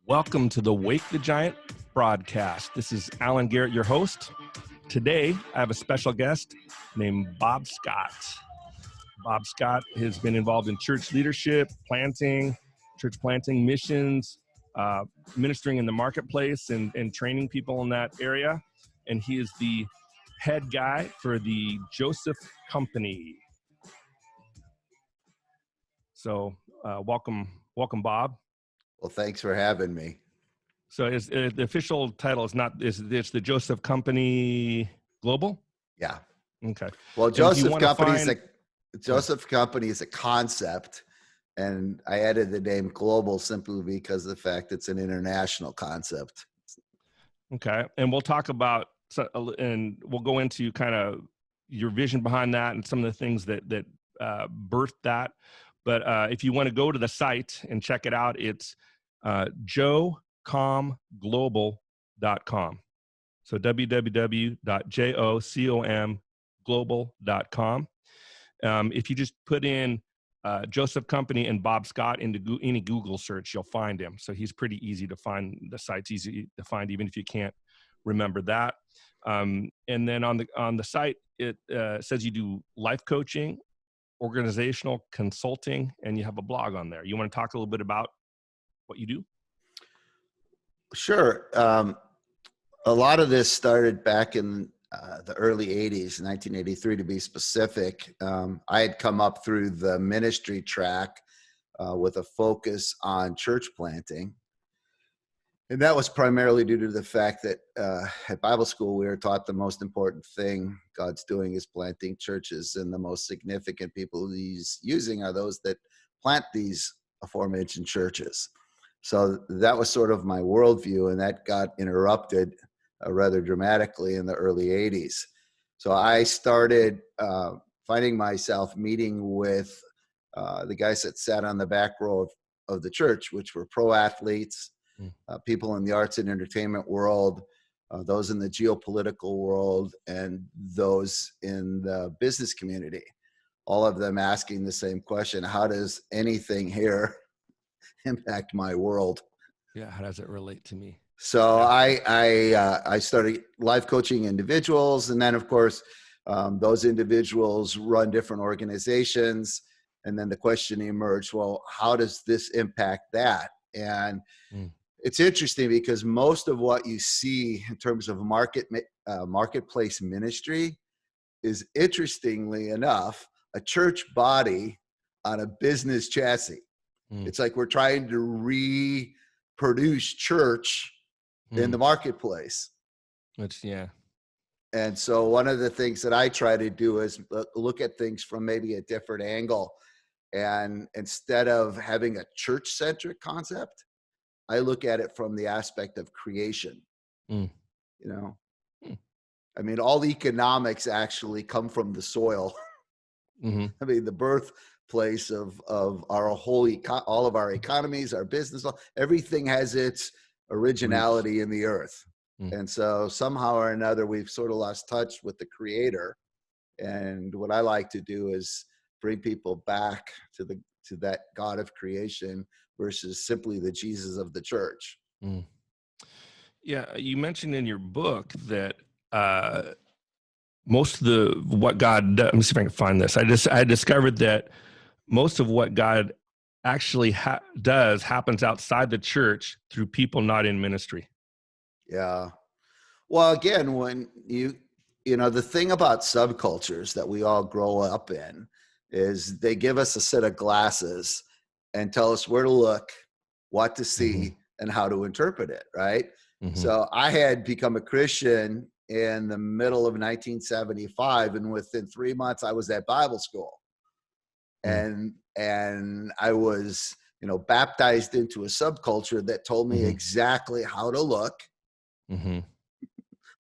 Welcome to the Wake the Giant broadcast. This is Alan Garrett, your host. Today, I have a special guest named Bob Scott. Bob Scott has been involved in church leadership, church planting, missions, ministering in the marketplace and training people in that area. And he is the head guy for the Joseph Company. So welcome, Bob. Well, thanks for having me. So the official title it's the Joseph Company Global? Yeah. Okay. Well, Joseph Company is a concept, and I added the name Global simply because of the fact it's an international concept. Okay. And we'll talk about, and we'll go into kind of your vision behind that and some of the things that birthed that. But if you want to go to the site and check it out, it's jocomglobal.com. So www.jocomglobal.com. If you just put in Joseph Company and Bob Scott into any Google search, you'll find him. So he's pretty easy to find. The site's easy to find, even if you can't remember that. And then on the site, it says you do life coaching, organizational consulting, and you have a blog on there. You want to talk a little bit about what you do? Sure. A lot of this started back in the early 80s, 1983 to be specific. I had come up through the ministry track with a focus on church planting. And that was primarily due to the fact that at Bible school, we were taught the most important thing God's doing is planting churches, and the most significant people he's using are those that plant these aforementioned churches. So that was sort of my worldview, and that got interrupted rather dramatically in the early 80s. So I started finding myself meeting with the guys that sat on the back row of the church, which were pro athletes, people in the arts and entertainment world, those in the geopolitical world, and those in the business community. All of them asking the same question: how does anything here impact my world? Yeah, how does it relate to me? So I started life coaching individuals, and then of course those individuals run different organizations, and then the question emerged: well, how does this impact that? And it's interesting because most of what you see in terms of marketplace ministry is, interestingly enough, a church body on a business chassis. It's like we're trying to reproduce church in the marketplace. And so one of the things that I try to do is look at things from maybe a different angle. And instead of having a church-centric concept, I look at it from the aspect of creation. I mean, all economics actually come from the soil. I mean, the birthplace of our all of our economies, our business, everything has its originality in the earth. And so somehow or another, we've sort of lost touch with the creator. And what I like to do is bring people back to that God of creation versus simply the Jesus of the church. Yeah, you mentioned in your book that most of what God does, let me see if I can find this. I discovered that most of what God actually does happens outside the church through people not in ministry. Yeah. Well, again, when you know, the thing about subcultures that we all grow up in is they give us a set of glasses and tell us where to look, what to see, and how to interpret it, right? So I had become a Christian in the middle of 1975, and within 3 months I was at Bible school. And I was, baptized into a subculture that told me exactly how to look,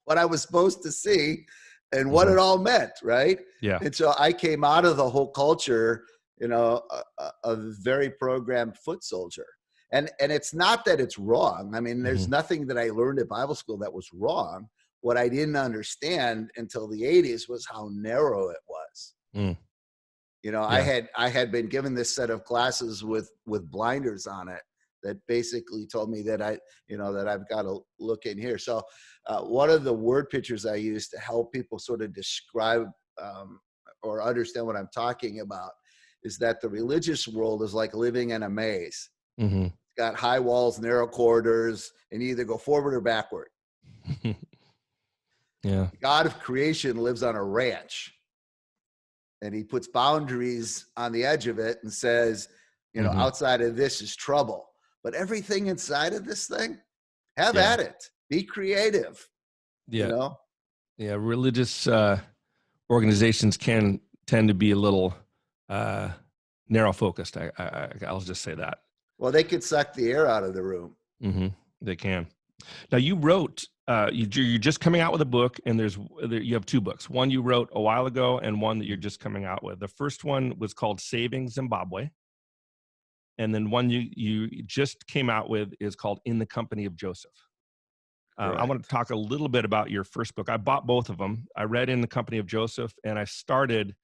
what I was supposed to see, and what it all meant, right? Yeah. And so I came out of the whole culture, a very programmed foot soldier. And it's not that it's wrong. I mean, there's nothing that I learned at Bible school that was wrong. What I didn't understand until the 80s was how narrow it was. I had been given this set of glasses with blinders on it that basically told me that that I've got to look in here. So one of the word pictures I use to help people sort of describe or understand what I'm talking about is that the religious world is like living in a maze. Mm-hmm. It's got high walls, narrow corridors, and you either go forward or backward. Yeah. The God of creation lives on a ranch, and he puts boundaries on the edge of it and says, outside of this is trouble. But everything inside of this thing, have at it. Be creative. Yeah. Yeah. Religious organizations can tend to be a little narrow focused. I'll just say that. Well, they could suck the air out of the room. Mm-hmm. They can. Now you wrote, you're just coming out with a book, and you have two books. One you wrote a while ago, and one that you're just coming out with. The first one was called Saving Zimbabwe, and then one you just came out with is called In the Company of Joseph. I want to talk a little bit about your first book. I bought both of them. I read In the Company of Joseph, and I started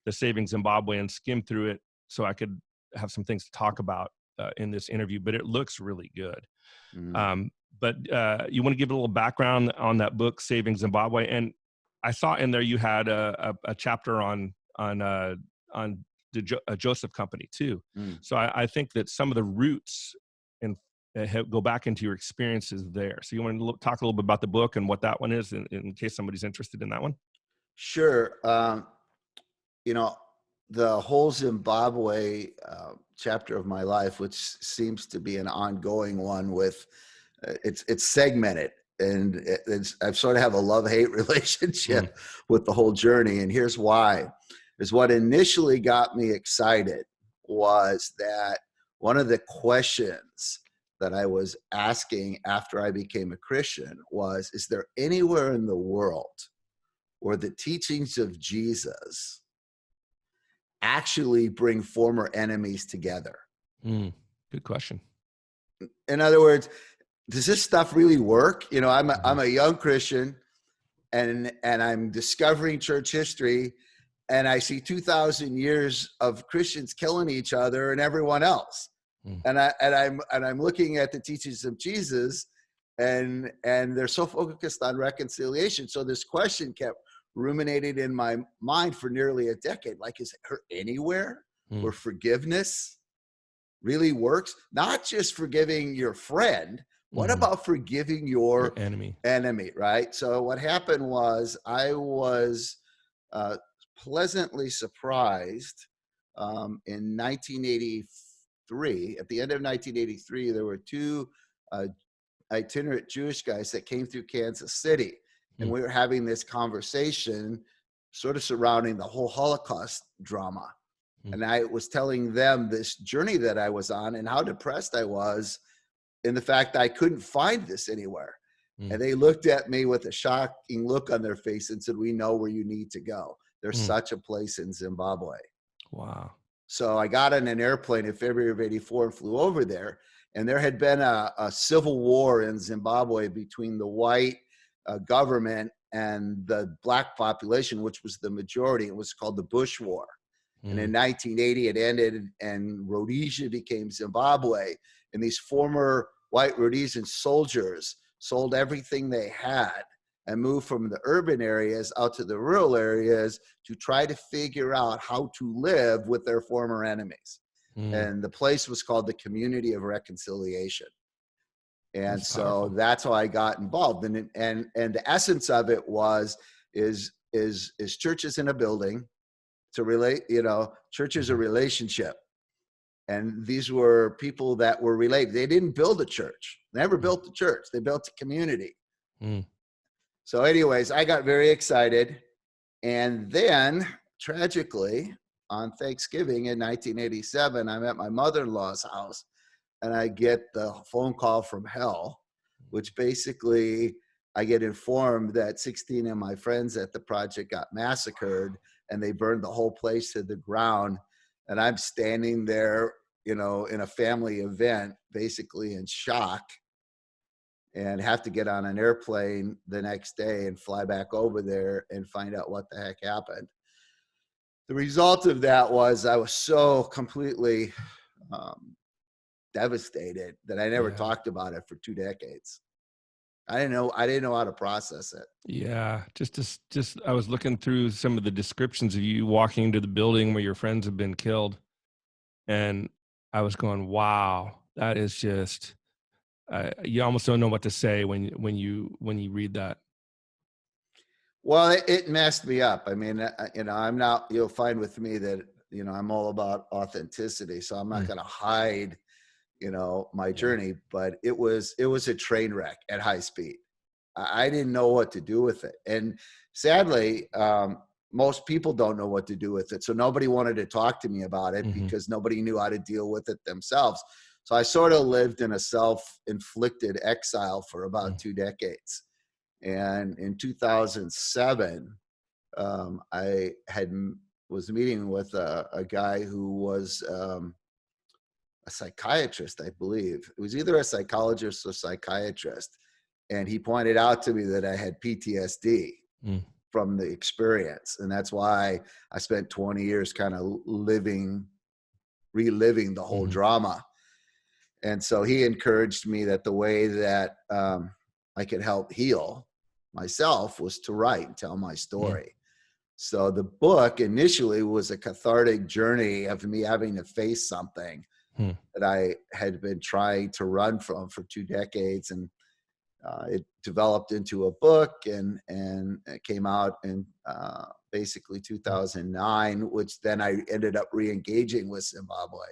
the Saving Zimbabwe and skimmed through it so I could have some things to talk about in this interview, but it looks really good. Mm. But you want to give a little background on that book, Saving Zimbabwe? And I saw in there you had a chapter on the Joseph Company too. Mm. So I think that some of the roots go back into your experiences there. So you want to talk a little bit about the book and what that one is, in case somebody's interested in that one? Sure. The whole Zimbabwe chapter of my life, which seems to be an ongoing one with, it's segmented, and I sort of have a love-hate relationship with the whole journey. And here's why. Is what initially got me excited was that one of the questions that I was asking after I became a Christian was, is there anywhere in the world where the teachings of Jesus actually bring former enemies together? Good question. In other words, does this stuff really work? I'm a young Christian, and I'm discovering church history, and I see 2,000 years of Christians killing each other and everyone else. And I'm looking at the teachings of Jesus, and they're so focused on reconciliation. So this question kept ruminating in my mind for nearly a decade. Like, is there anywhere where forgiveness really works? Not just forgiving your friend. What about forgiving your enemy? Right? So what happened was I was pleasantly surprised in 1983. At the end of 1983, there were two itinerant Jewish guys that came through Kansas City. And we were having this conversation sort of surrounding the whole Holocaust drama. And I was telling them this journey that I was on and how depressed I was in the fact that I couldn't find this anywhere. And they looked at me with a shocking look on their face and said, "We know where you need to go. There's such a place in Zimbabwe." Wow. So I got on an airplane in February of '84 and flew over there. And there had been a civil war in Zimbabwe between the white government and the black population, which was the majority. It was called the Bush War. And in 1980, it ended, and Rhodesia became Zimbabwe. And these former white Rhodesian soldiers sold everything they had and moved from the urban areas out to the rural areas to try to figure out how to live with their former enemies. And the place was called the Community of Reconciliation. And that's so powerful. That's how I got involved. And the essence of it is church is in a building to relate, church is a relationship. And these were people that were related. They didn't build a church, never built a church. They built a community. So anyways, I got very excited. And then tragically, on Thanksgiving in 1987, I'm at my mother-in-law's house, and I get the phone call from hell, which basically I get informed that 16 of my friends at the project got massacred, and they burned the whole place to the ground. And I'm standing there, in a family event, basically in shock, and have to get on an airplane the next day and fly back over there and find out what the heck happened. The result of that was I was so completely devastated that I never talked about it for 2 decades. I didn't know how to process it. Yeah. Just, I was looking through some of the descriptions of you walking into the building where your friends have been killed. And I was going, wow, that is just, you almost don't know what to say when you read that. Well, it messed me up. I mean, I'm not, you'll find with me that, I'm all about authenticity. So I'm not going to hide, my journey, but it was a train wreck at high speed. I didn't know what to do with it. And sadly, most people don't know what to do with it. So nobody wanted to talk to me about it because nobody knew how to deal with it themselves. So I sort of lived in a self-inflicted exile for about 2 decades. And in 2007, I was meeting with a guy who was a psychiatrist, I believe. It was either a psychologist or psychiatrist. And he pointed out to me that I had PTSD from the experience. And that's why I spent 20 years kind of reliving the whole drama. And so he encouraged me that the way that I could help heal myself was to write and tell my story. So the book initially was a cathartic journey of me having to face something that I had been trying to run from for 2 decades. And it developed into a book and it came out in basically 2009, which then I ended up re-engaging with Zimbabwe.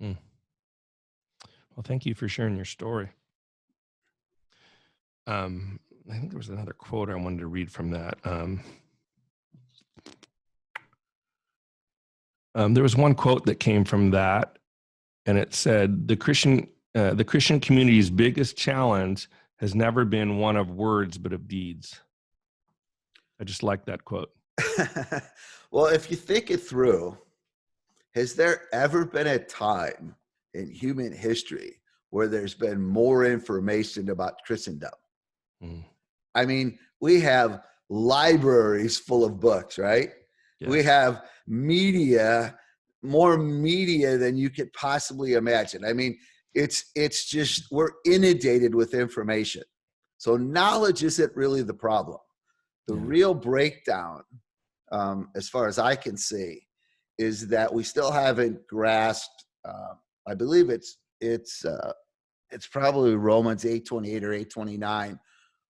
Well, thank you for sharing your story. I think there was another quote I wanted to read from that. There was one quote that came from that, and it said, the Christian community's biggest challenge has never been one of words, but of deeds. I just like that quote. Well, if you think it through, has there ever been a time in human history where there's been more information about Christendom? I mean, we have libraries full of books, right? Yes. We have media, more media than you could possibly imagine. I mean, it's just, we're inundated with information. So knowledge isn't really the problem. The real breakdown, as far as I can see, is that we still haven't grasped, I believe it's probably Romans 8:28 or 8:29,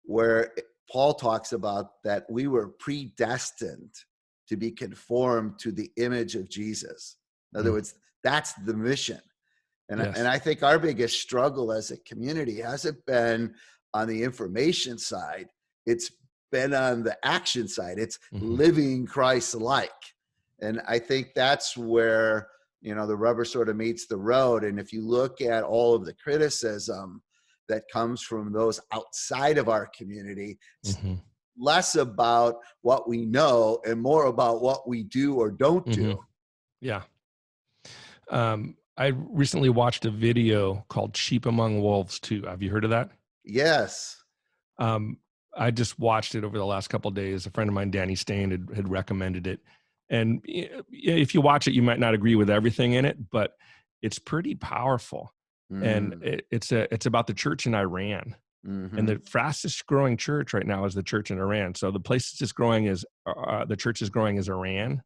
where Paul talks about that we were predestined to be conformed to the image of Jesus. In other words, that's the mission. And, and I think our biggest struggle as a community hasn't been on the information side. It's been on the action side. It's living Christ-like. And I think that's where, the rubber sort of meets the road. And if you look at all of the criticism that comes from those outside of our community, it's less about what we know and more about what we do or don't do. Yeah. I recently watched a video called Sheep Among Wolves 2. Have you heard of that? Yes. I just watched it over the last couple of days. A friend of mine, Danny Stain, had recommended it. And if you watch it, you might not agree with everything in it, but it's pretty powerful. And it's about the church in Iran. And the fastest growing church right now is the church in Iran. So the place that's just growing is, the church is growing is Iran,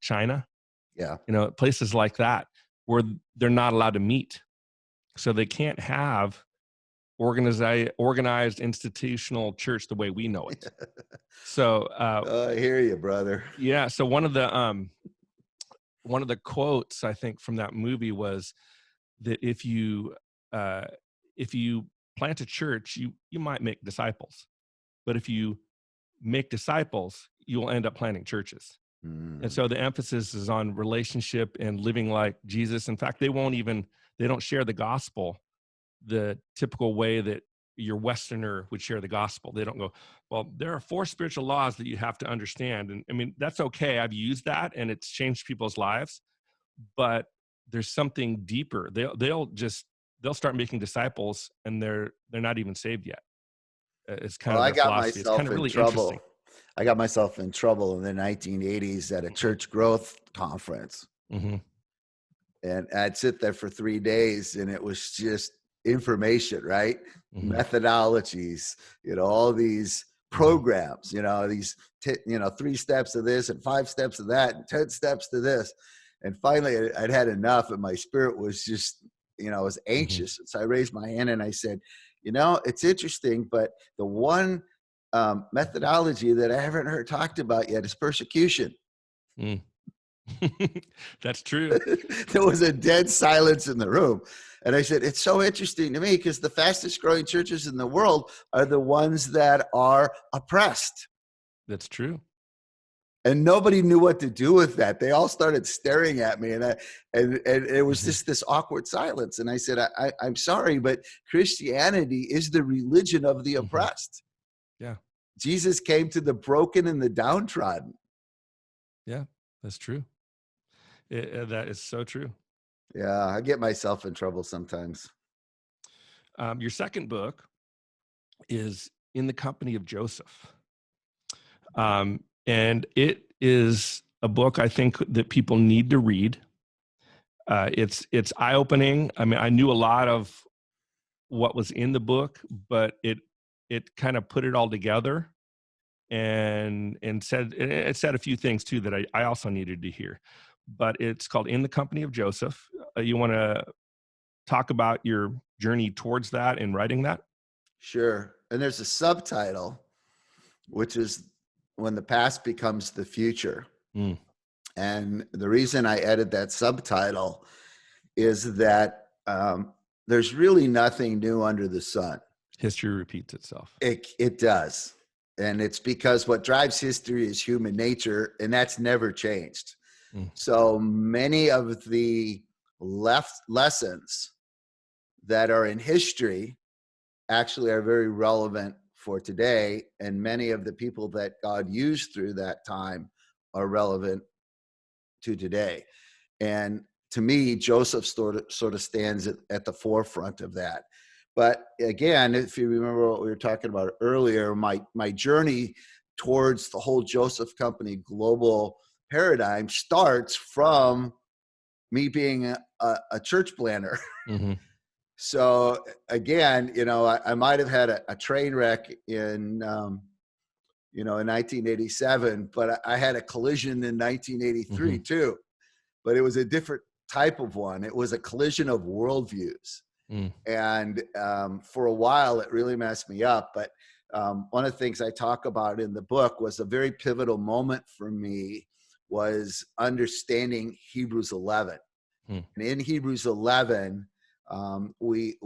China. Yeah. Places like that where they're not allowed to meet. So they can't have organized institutional church the way we know it. So I hear you, brother. Yeah. So one of the quotes I think from that movie was that if you plant a church, you might make disciples, but if you make disciples, you will end up planting churches. And so the emphasis is on relationship and living like Jesus. In fact, they don't share the gospel the typical way that your Westerner would share the gospel. They don't go, well, there are 4 spiritual laws that you have to understand. And I mean, that's okay. I've used that and it's changed people's lives, but there's something deeper. They'll start making disciples and they're not even saved yet. It's kind of their philosophy. It's kind of really interesting. I got myself in trouble in the 1980s at a church growth conference. And I'd sit there for 3 days, and it was just information, right? Methodologies, all these programs, these 3 steps of this and 5 steps of that and 10 steps to this. And finally I'd had enough, and my spirit was just, I was anxious. So I raised my hand and I said, it's interesting, but the one methodology that I haven't heard talked about yet is persecution. That's true. There was a dead silence in the room. And I said, it's so interesting to me because the fastest growing churches in the world are the ones that are oppressed. That's true. And nobody knew what to do with that. They all started staring at me, and it was just this awkward silence. And I said, I'm sorry, but Christianity is the religion of the oppressed. Yeah. Jesus came to the broken and the downtrodden. Yeah, that's true. That is so true. Yeah, I get myself in trouble sometimes. Your second book is In the Company of Joseph. And it is a book I think that people need to read. It's eye-opening. I mean, I knew a lot of what was in the book, but it kind of put it all together and said a few things too that I also needed to hear. But it's called In the Company of Joseph. You want to talk about your journey towards that and writing that? Sure. And there's a subtitle, which is When the Past Becomes the Future. And the reason I added that subtitle is that there's really nothing new under the sun. History repeats itself. It does. And it's because what drives history is human nature, and that's never changed. So many of the lessons that are in history actually are very relevant for today, and many of the people that God used through that time are relevant to today. And to me, Joseph sort of stands at the forefront of that. But again, if you remember what we were talking about earlier, my journey towards the whole Joseph Company global paradigm starts from me being a church planner. So again, I might have had a train wreck in 1987, but I had a collision in 1983 too. But it was a different type of one. It was a collision of worldviews. And for a while, it really messed me up. But one of the things I talk about in the book was a very pivotal moment for me was understanding Hebrews 11. And in Hebrews 11, we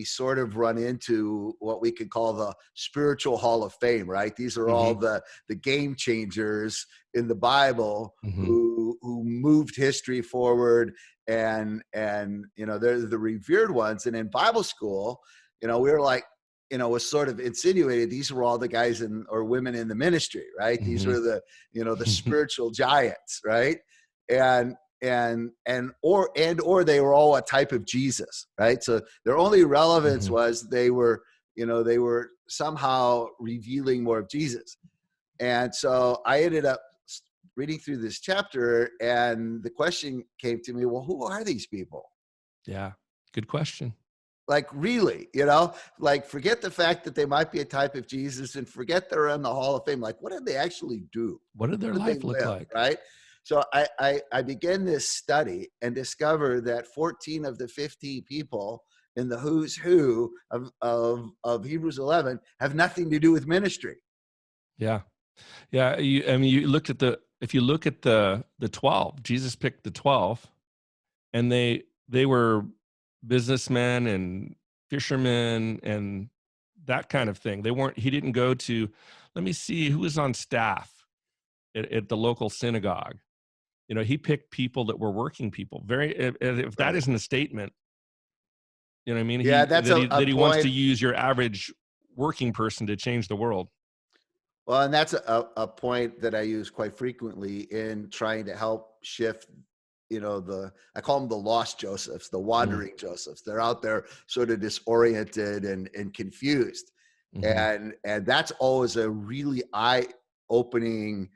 sort of run into what we could call the spiritual hall of fame, right? These are all the game changers in the Bible who moved history forward, and they're the revered ones. And in Bible school, we were like, was sort of insinuated these were all the guys or women in the ministry, right? These were the the spiritual giants, right? Or they were all a type of Jesus, right? So their only relevance was they were somehow revealing more of Jesus. And so I ended up reading through this chapter, and the question came to me, well, who are these people? Yeah, good question. Like, really, like, forget the fact that they might be a type of Jesus and forget they're in the Hall of Fame. Like, what did they actually do? What did their life look like? Right? So I began this study and discovered that 14 of the 15 people in the who's who of Hebrews 11 have nothing to do with ministry. Yeah. Yeah. If you look at the 12, Jesus picked the 12, and they were businessmen and fishermen and that kind of thing. He didn't go to, let me see who was on staff at the local synagogue. He picked people that were working people. If that isn't a statement, you know what I mean? Yeah, he wants to use your average working person to change the world. Well, and that's a point that I use quite frequently in trying to help shift, I call them the lost Josephs, the wandering Josephs. They're out there sort of disoriented and confused. And that's always a really eye-opening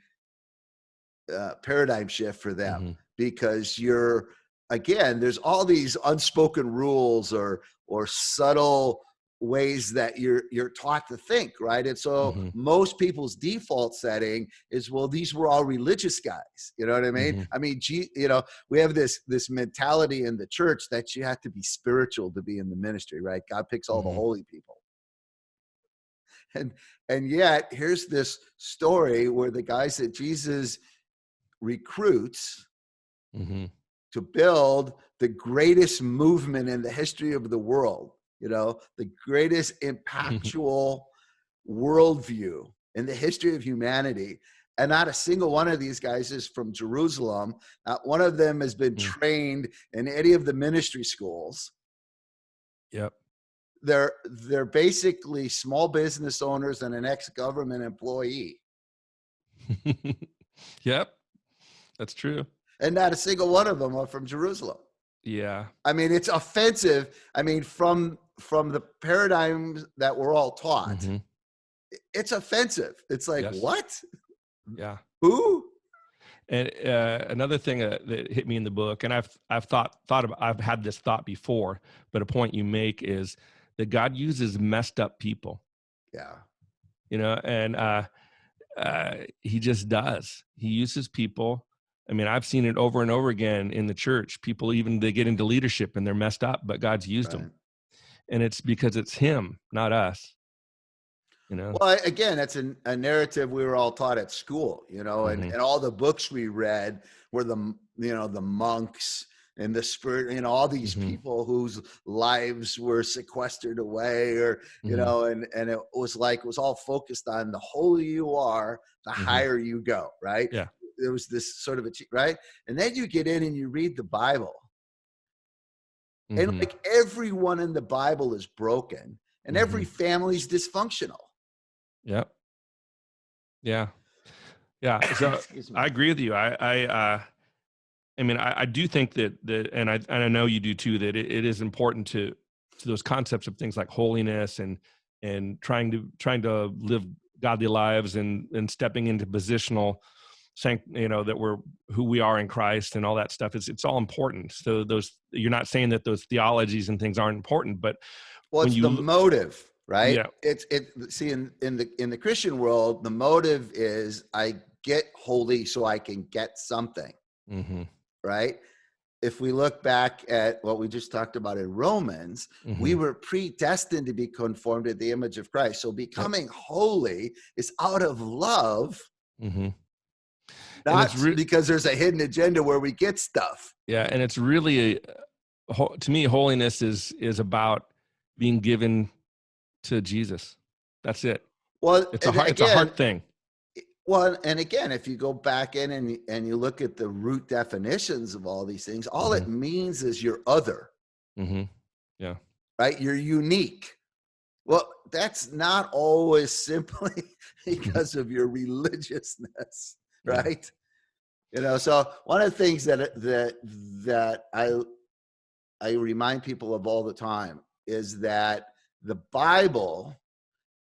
paradigm shift for them, because you're again, there's all these unspoken rules or subtle ways that you're taught to think, right? And so Mm-hmm. most people's default setting is, well, these were all religious guys. You know what I mean? Mm-hmm. I mean, we have this mentality in the church that you have to be spiritual to be in the ministry, right? God picks all the Mm-hmm. holy people. And yet here's this story where the guys that Jesus recruits Mm-hmm. to build the greatest movement in the history of the world, the greatest impactful worldview in the history of humanity. And not a single one of these guys is from Jerusalem. Not one of them has been trained in any of the ministry schools. Yep. They're basically small business owners and an ex-government employee. Yep. That's true. And not a single one of them are from Jerusalem. Yeah. I mean, it's offensive. I mean, from the paradigms that we're all taught, Mm-hmm. it's offensive. It's like, Yes. What? Yeah. Who? And another thing that hit me in the book, and I've thought about, I've had this thought before, but a point you make is that God uses messed up people. Yeah. And he just does. He uses people. I mean, I've seen it over and over again in the church. People, even they get into leadership and they're messed up, but God's used them. And it's because it's him, not us. Well, again, that's a narrative we were all taught at school, and all the books we read were the monks and the spirit, all these people whose lives were sequestered away, or and it was all focused on the holier you are, the higher you go, right? Yeah. There was this sort of right, and then you get in and you read the Bible, and like everyone in the Bible is broken, and every family's dysfunctional. Yep. Yeah. So I agree with you. I mean, I do think that, and I know you do too, that it is important to those concepts of things like holiness and trying to live godly lives and stepping into positional, that we're who we are in Christ and all that stuff. It's all important. So you're not saying that those theologies and things aren't important, but it's the motive. Right. Yeah. See, in the Christian world, the motive is I get holy so I can get something. Right. If we look back at what we just talked about in Romans, we were predestined to be conformed to the image of Christ. So becoming holy is out of love, not because there's a hidden agenda where we get stuff. Yeah. And it's really, to me, holiness is about being given to Jesus. That's it. Well, it's a heart thing. Well, and again, if you go back in and you look at the root definitions of all these things, all it means is you're other. Yeah. Right? You're unique. Well, that's not always simply because of your religiousness, right? So one of the things that I remind people of all the time is that the Bible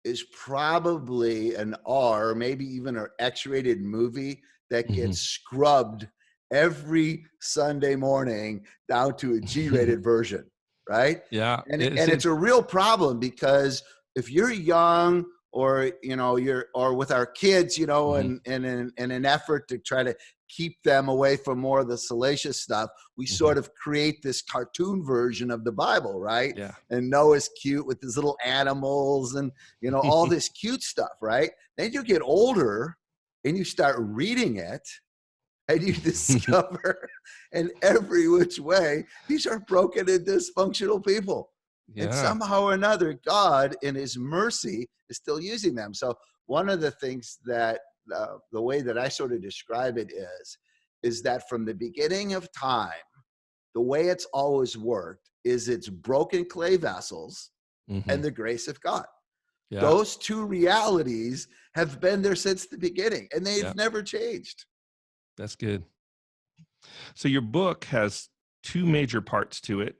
is probably an R, maybe even an X-rated movie that gets scrubbed every Sunday morning down to a G-rated version, right? Yeah. And it's a real problem, because if you're young or, or with our kids, and in an effort to try to keep them away from more of the salacious stuff, we sort of create this cartoon version of the Bible, right? Yeah. And Noah's cute with his little animals and, all this cute stuff, right? Then you get older and you start reading it and you discover in every which way, these are broken and dysfunctional people. Yeah. And somehow or another, God in his mercy is still using them. So one of the things that the way that I sort of describe it is that from the beginning of time, the way it's always worked is it's broken clay vessels and the grace of God. Yeah. Those two realities have been there since the beginning, and they've never changed. That's good. So your book has two major parts to it.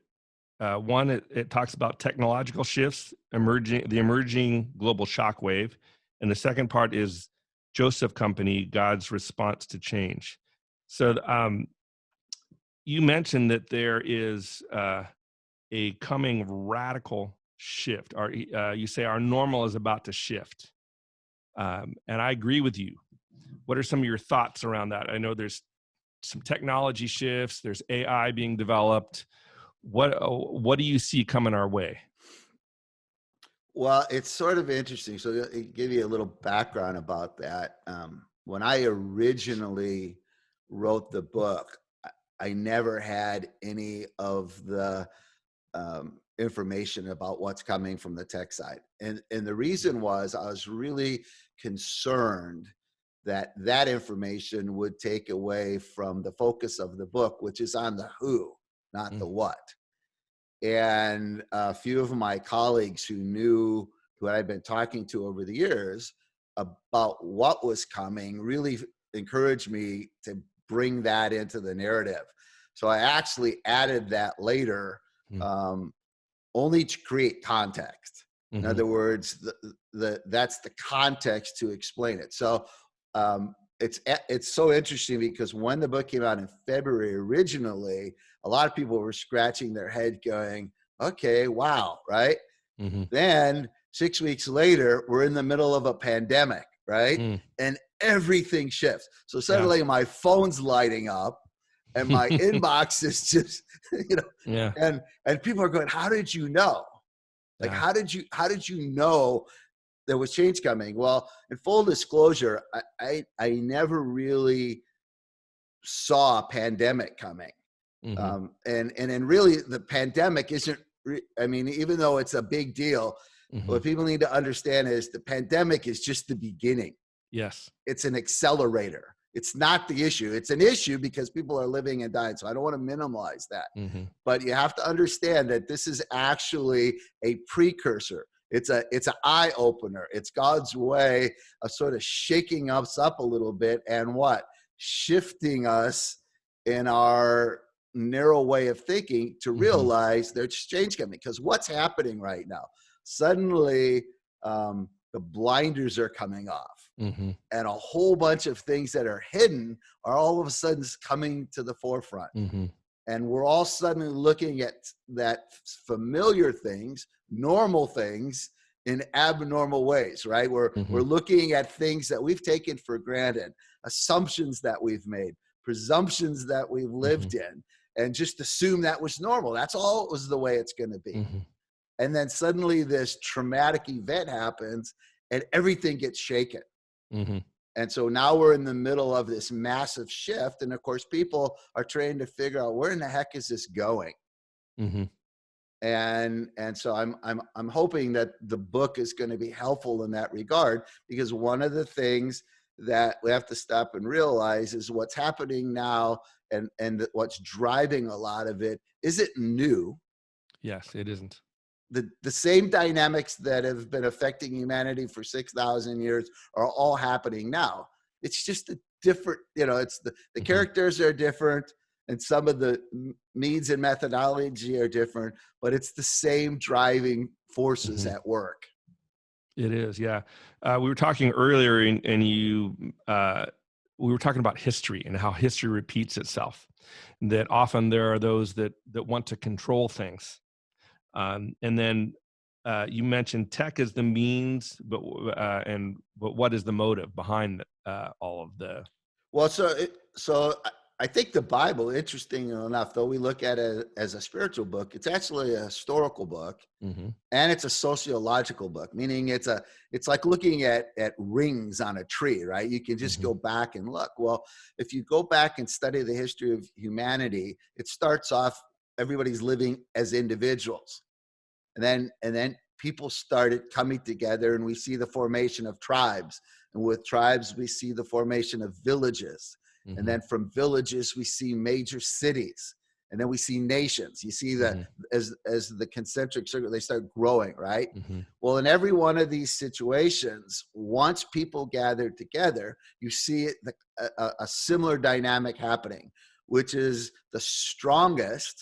One, it talks about technological shifts, the emerging global shockwave. And the second part is Joseph Company, God's response to change. So, you mentioned that there is a coming radical shift. You say our normal is about to shift. And I agree with you. What are some of your thoughts around that? I know there's some technology shifts, there's AI being developed. What do you see coming our way? Well, it's sort of interesting. So to give you a little background about that. When I originally wrote the book, I never had any of the information about what's coming from the tech side. And the reason was I was really concerned that that information would take away from the focus of the book, which is on the who, not the what. And a few of my colleagues who I'd been talking to over the years about what was coming really encouraged me to bring that into the narrative. So I actually added that later, only to create context. In other words, that's the context to explain it. So it's so interesting because when the book came out in February originally, a lot of people were scratching their head going, okay, wow, right? Then 6 weeks later, we're in the middle of a pandemic, right? And everything shifts. So suddenly my phone's lighting up and my inbox is just, and people are going, how did you know? Like, how did you know there was change coming? Well, in full disclosure, I never really saw a pandemic coming. And really the pandemic isn't, I mean, even though it's a big deal, what people need to understand is the pandemic is just the beginning. Yes. It's an accelerator. It's not the issue. It's an issue because people are living and dying. So I don't want to minimize that. But you have to understand that this is actually a precursor. It's an eye opener. It's God's way of sort of shaking us up a little bit and shifting us in our narrow way of thinking to realize there's change coming. Because what's happening right now? Suddenly, the blinders are coming off. And a whole bunch of things that are hidden are all of a sudden coming to the forefront. And we're all suddenly looking at that familiar things, normal things, in abnormal ways, right? We're looking at things that we've taken for granted, assumptions that we've made, presumptions that we've lived in, and just assume that was normal. That's all it was the way it's going to be. And then suddenly this traumatic event happens and everything gets shaken. And so now we're in the middle of this massive shift. And of course, people are trying to figure out where in the heck is this going? And so I'm hoping that the book is going to be helpful in that regard, because one of the things that we have to stop and realize is what's happening now and what's driving a lot of it isn't new. Yes, it isn't. The same dynamics that have been affecting humanity for 6,000 years are all happening now. It's just a different, it's the characters are different and some of the needs and methodology are different, but it's the same driving forces at work. It is, yeah. We were talking earlier and we were talking about history and how history repeats itself, and that often there are those that want to control things. And then you mentioned tech is the means, but what is the motive behind all of the? Well, so I think the Bible, interesting enough, though we look at it as a spiritual book, it's actually a historical book, and it's a sociological book. Meaning it's like looking at rings on a tree, right? You can just go back and look. Well, if you go back and study the history of humanity, it starts off everybody's living as individuals. And then people started coming together and we see the formation of tribes. And with tribes, we see the formation of villages. And then from villages, we see major cities. And then we see nations. You see that as the concentric circle, they start growing, right? Well, in every one of these situations, once people gather together, you see a similar dynamic happening, which is the strongest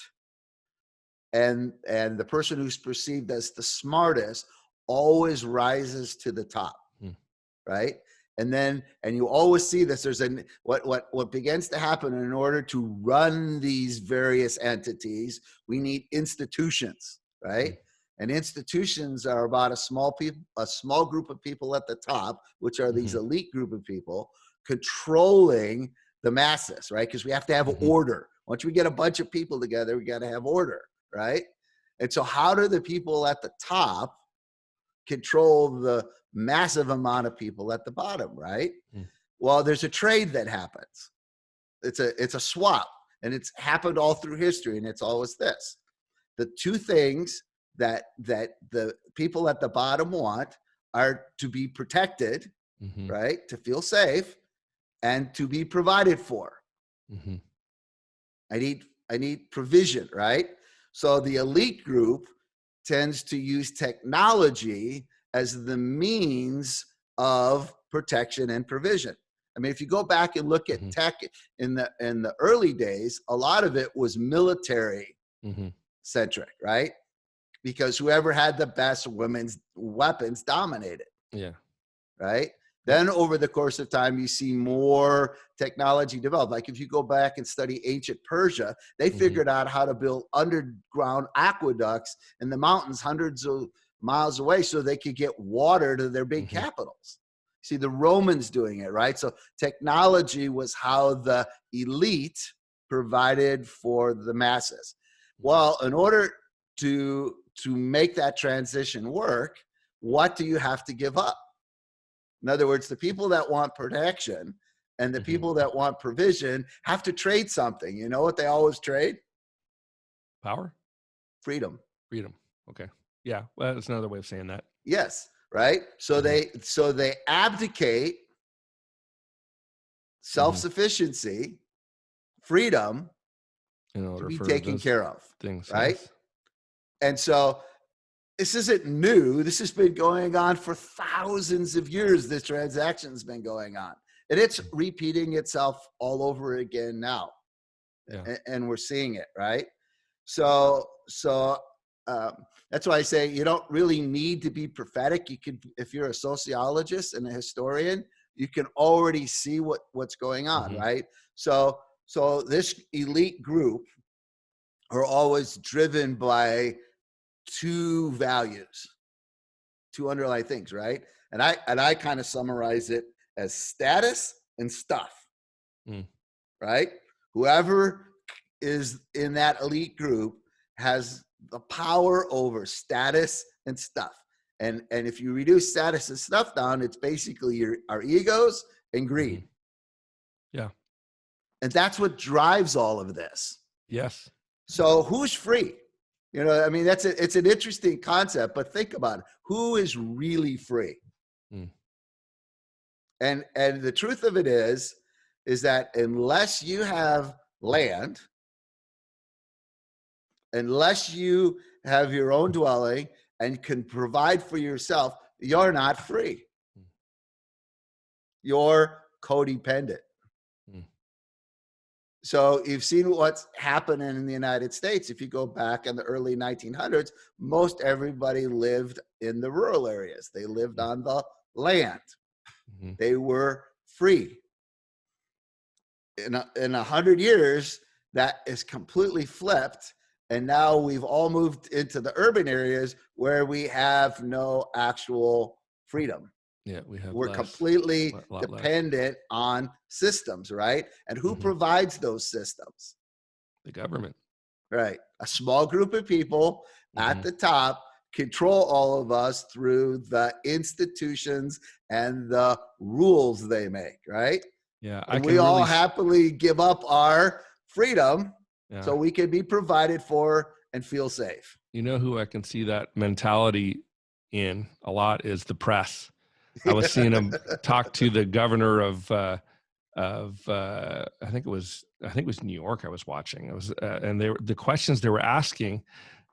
and the person who's perceived as the smartest always rises to the top, right? And you always see this. There's what begins to happen in order to run these various entities. We need institutions, right? And institutions are about a small group of people at the top, which are these elite group of people controlling the masses, right? Because we have to have order. Once we get a bunch of people together, we got to have order, right? And so how do the people at the top control the massive amount of people at the bottom, right? Well, there's a trade that happens. It's a swap, and it's happened all through history, and it's always this. The two things that the people at the bottom want are to be protected, right? To feel safe, and to be provided for. I need provision, right? So the elite group tends to use technology as the means of protection and provision. I mean, if you go back and look at tech in the early days, a lot of it was military centric, right? Because whoever had the best women's weapons dominated. Yeah. Right? Then over the course of time, you see more technology develop. Like if you go back and study ancient Persia, they figured out how to build underground aqueducts in the mountains hundreds of miles away so they could get water to their big capitals. See the Romans doing it, right? So technology was how the elite provided for the masses. Well, in order to make that transition work, what do you have to give up? In other words, the people that want protection and the people that want provision have to trade something. You know what they always trade? Power? Freedom. Freedom. Okay. Yeah. Well, that's another way of saying that. Yes. Right. So they abdicate self-sufficiency, freedom in order to be taken care of. Things. Right. Yes. And so this isn't new. This has been going on for thousands of years. This transaction's been going on. And it's repeating itself all over again now. Yeah. And we're seeing it, right? So that's why I say you don't really need to be prophetic. You could, if you're a sociologist and a historian, you can already see what's going on, right? So this elite group are always driven by two values, two underlying things, right? And I kind of summarize it as status and stuff, right? Whoever is in that elite group has the power over status and stuff. And if you reduce status and stuff down, it's basically our egos and greed. Yeah. And that's what drives all of this. Yes. So who's free? You know, I mean, it's an interesting concept, but think about it. Who is really free? And the truth of it is that unless you have land, unless you have your own dwelling and can provide for yourself, you're not free. You're codependent. So you've seen what's happening in the United States. If you go back in the early 1900s, most everybody lived in the rural areas. They lived on the land. They were free. In 100 years, that is completely flipped. And now we've all moved into the urban areas where we have no actual freedom. Yeah, we're completely dependent on systems, right? And who provides those systems? The government. Right. A small group of people at the top control all of us through the institutions and the rules they make, right? Yeah. And we all happily give up our freedom so we can be provided for and feel safe. You know who I can see that mentality in a lot is the press. I was seeing him talk to the governor of I think it was New York. I was watching. It was and the questions they were asking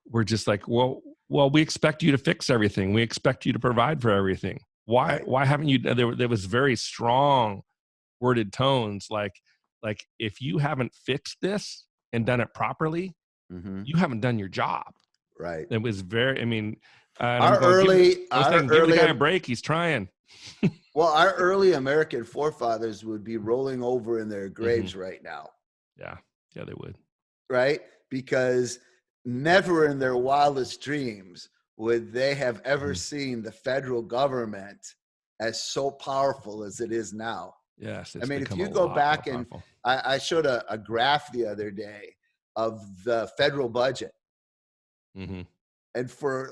were just like, well, we expect you to fix everything. We expect you to provide for everything. Why haven't you? There was very strong worded tones like if you haven't fixed this and done it properly, you haven't done your job. Right. It was very. I mean, give the guy a break. He's trying. Well, our early American forefathers would be rolling over in their graves right now. Yeah. Yeah, they would. Right? Because never in their wildest dreams would they have ever seen the federal government as so powerful as it is now. Yes. I It's mean, if become you a go lot back more and powerful. I showed a graph the other day of the federal budget. Mm-hmm. And for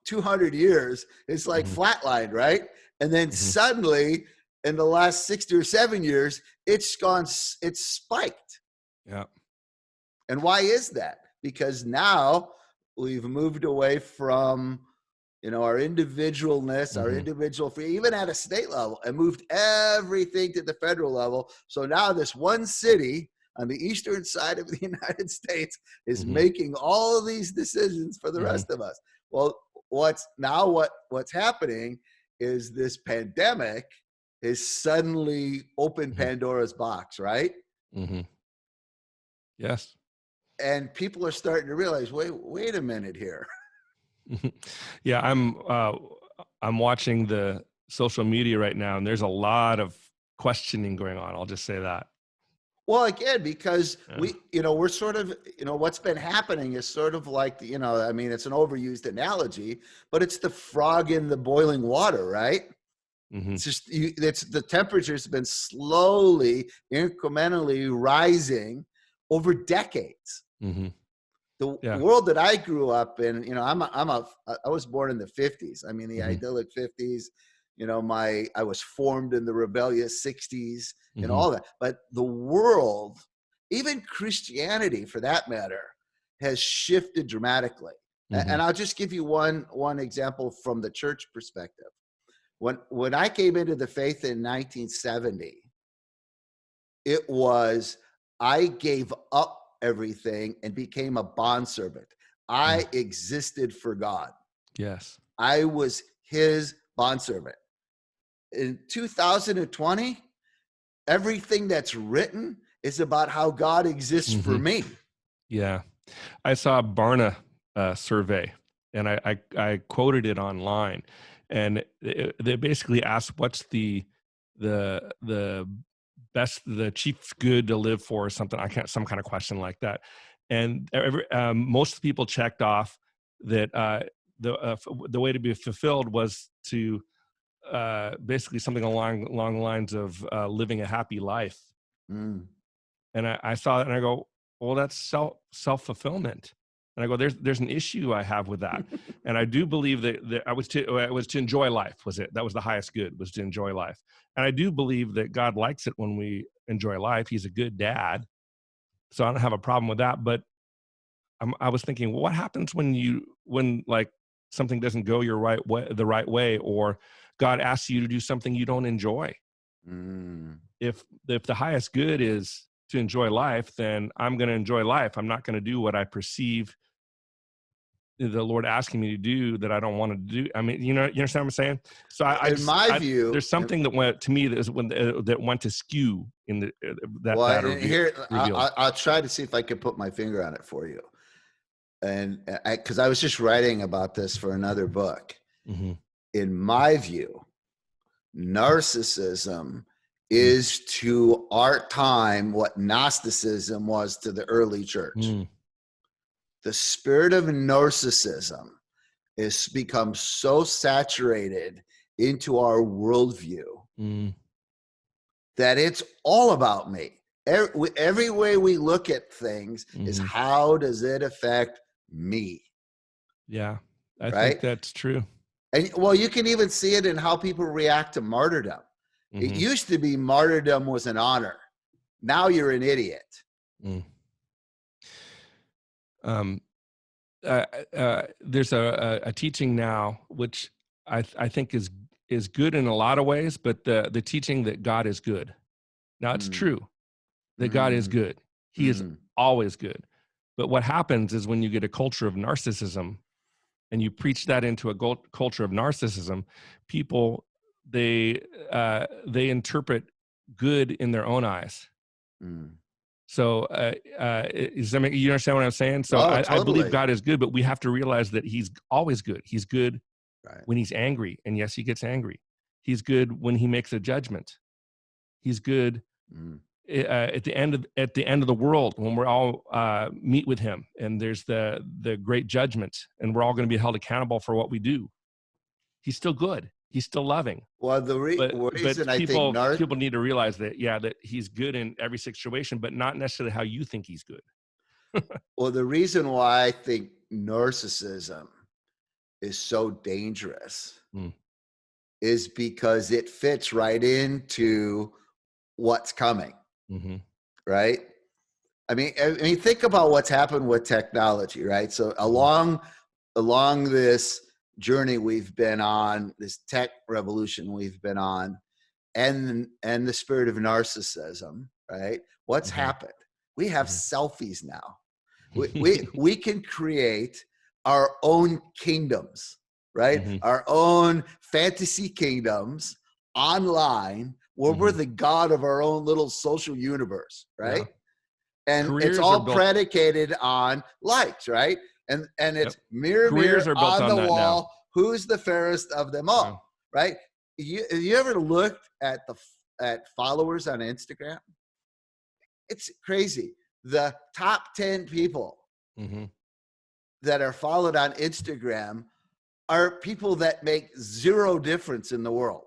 200 years, it's like flatlined, right? And then suddenly in the last 60 or 7 years, it's spiked. Yeah. And why is that? Because now we've moved away from, our individualness, our individual free, even at a state level, and moved everything to the federal level. So now this one city on the eastern side of the United States is making all of these decisions for the rest of us. Well, what's happening is this pandemic is suddenly opened Pandora's box, right? Yes. And people are starting to realize, wait a minute here. Yeah, I'm watching the social media right now, and there's a lot of questioning going on. I'll just say that. Well, again, because we're sort of, what's been happening is sort of like, I mean, it's an overused analogy, but it's the frog in the boiling water, right? It's just, the temperature's been slowly, incrementally rising over decades. The world that I grew up in, I was born in the 50s. I mean, the idyllic 50s, I was formed in the rebellious 60s and all that. But the world, even Christianity for that matter, has shifted dramatically. And I'll just give you one example from the church perspective. When I came into the faith in 1970, it was, I gave up everything and became a bondservant. I existed for God. Yes. I was his bondservant. In 2020, everything that's written is about how God exists for me. Yeah. I saw a Barna survey, and I quoted it online, and they basically asked, what's the best, the chief good to live for, or something. Some kind of question like that. And most people checked off that the way to be fulfilled was to basically something along the lines of living a happy life. And I saw it and I go, well, that's self-fulfillment. And I go, there's an issue I have with that. And I do believe that I was to enjoy life. That was the highest good, was to enjoy life. And I do believe that God likes it when we enjoy life. He's a good dad. So I don't have a problem with that. But I was thinking, well, what happens when like something doesn't go the right way, or God asks you to do something you don't enjoy? If the highest good is to enjoy life, then I'm going to enjoy life. I'm not going to do what I perceive the Lord asking me to do that I don't want to do. I mean, you understand what I'm saying? So in my view, there's something that went to me that went to skew in that review. Here, I'll try to see if I can put my finger on it for you. And because I was just writing about this for another book. In my view, narcissism is to our time what Gnosticism was to the early church. The spirit of narcissism has become so saturated into our worldview that it's all about me. Every way we look at things is, how does it affect me? Yeah, I think that's true. And well, you can even see it in how people react to martyrdom. It used to be martyrdom was an honor. Now you're an idiot. There's a teaching now, which I think is good in a lot of ways, but the teaching that God is good. Now, it's true that God is good. He is always good. But what happens is when you get a culture of narcissism and you preach that into a culture of narcissism, people, they interpret good in their own eyes. So you understand what I'm saying? So totally. I believe God is good, but we have to realize that he's always good. He's good when he's angry. And yes, he gets angry. He's good when he makes a judgment. He's good at the end of the world, when we're all meet with him, and there's the great judgment, and we're all going to be held accountable for what we do. He's still good. He's still loving. Well, the But reason I think people need to realize that, that he's good in every situation, but not necessarily how you think he's good. Well, the reason why I think narcissism is so dangerous is because it fits right into what's coming, right? I mean, think about what's happened with technology, right? So along this journey we've been on, this tech revolution we've been on, and the spirit of narcissism, right? What's happened? We have selfies now. We can create our own kingdoms, right? Our own fantasy kingdoms online, where we're the god of our own little social universe, right? And Careers it's all predicated on likes, right? And it's mirror on the wall, who's the fairest of them all, right? You ever looked at followers on Instagram? It's crazy. The top 10 people that are followed on Instagram are people that make zero difference in the world.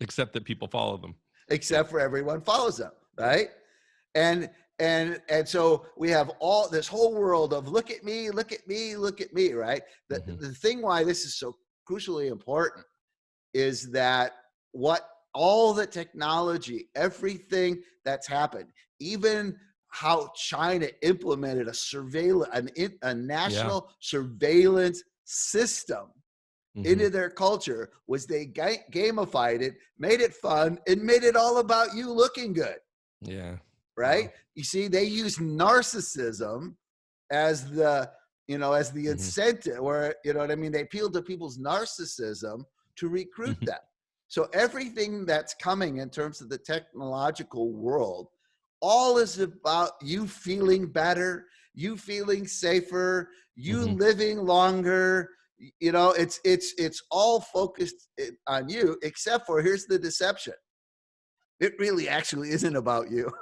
Except that people follow them. Except for everyone follows them, right? And so we have all this whole world of look at me, look at me, look at me, right? The thing why this is so crucially important is that all the technology, everything that's happened, even how China implemented a national surveillance system into their culture, was they gamified it, made it fun, and made it all about you looking good. Yeah. Right. Wow. You see, they use narcissism as the incentive, where, you know what I mean? They appeal to people's narcissism to recruit them. So everything that's coming in terms of the technological world, all is about you feeling better, you feeling safer, you living longer. You know, it's all focused on you, except for, here's the deception. It really actually isn't about you.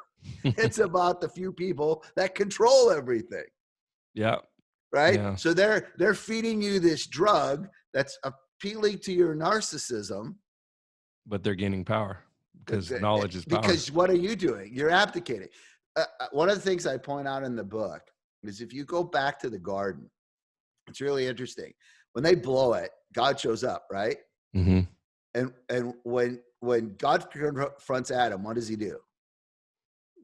It's about the few people that control everything. Yeah. Right. Yeah. So they're feeding you this drug that's appealing to your narcissism. But they're gaining power, because knowledge is power. Because what are you doing? You're abdicating. One of the things I point out in the book is, if you go back to the garden, it's really interesting. When they blow it, God shows up, right? And when God confronts Adam, what does he do?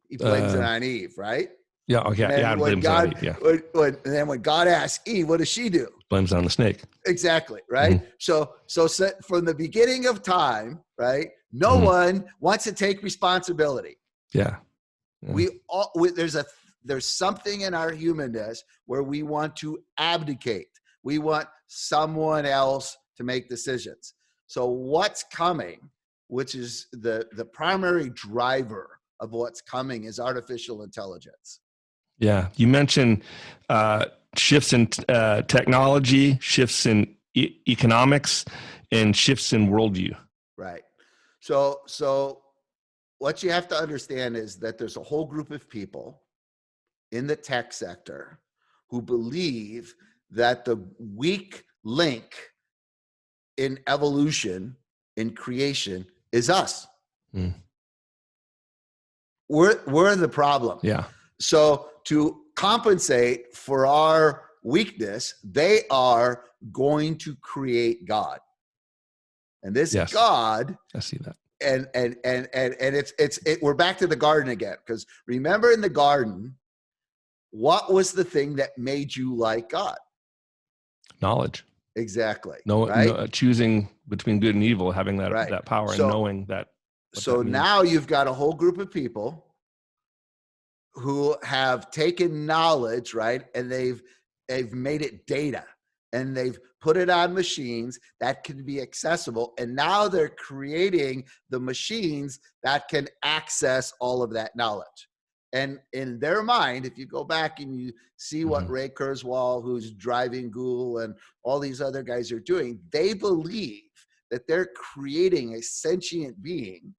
He blames it on Eve, right? Yeah. Okay. And when God asks Eve, what does she do? Blames it on the snake. Exactly. Right. So from the beginning of time, right, no one wants to take responsibility. Yeah. There's something in our humanness where we want to abdicate. We want someone else to make decisions. So what's coming, which is the primary driver of what's coming, is artificial intelligence. Yeah. You mentioned shifts in technology, shifts in economics, and shifts in worldview. Right. So what you have to understand is that there's a whole group of people in the tech sector who believe that the weak link in evolution, in creation, is us. We're the problem. Yeah. So to compensate for our weakness, they are going to create God. And this God, I see that. And we're back to the garden again, because remember, in the garden, what was the thing that made you like God? Knowledge. Exactly. No, choosing between good and evil, having that power, and knowing that. So now you've got a whole group of people who have taken knowledge, right, and they've made it data, and they've put it on machines that can be accessible, and now they're creating the machines that can access all of that knowledge. And in their mind, if you go back and you see what Ray Kurzweil, who's driving Google, and all these other guys are doing, they believe that they're creating a sentient being.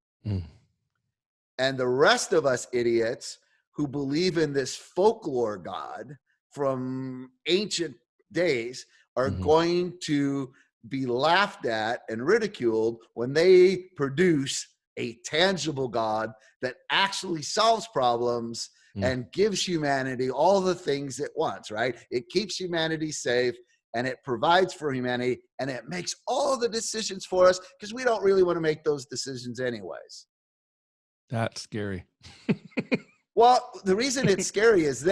And the rest of us idiots who believe in this folklore God from ancient days are going to be laughed at and ridiculed when they produce a tangible God that actually solves problems and gives humanity all the things it wants, right? It keeps humanity safe, and it provides for humanity, and it makes all the decisions for us because we don't really want to make those decisions anyways. That's scary. Well, the reason it's scary is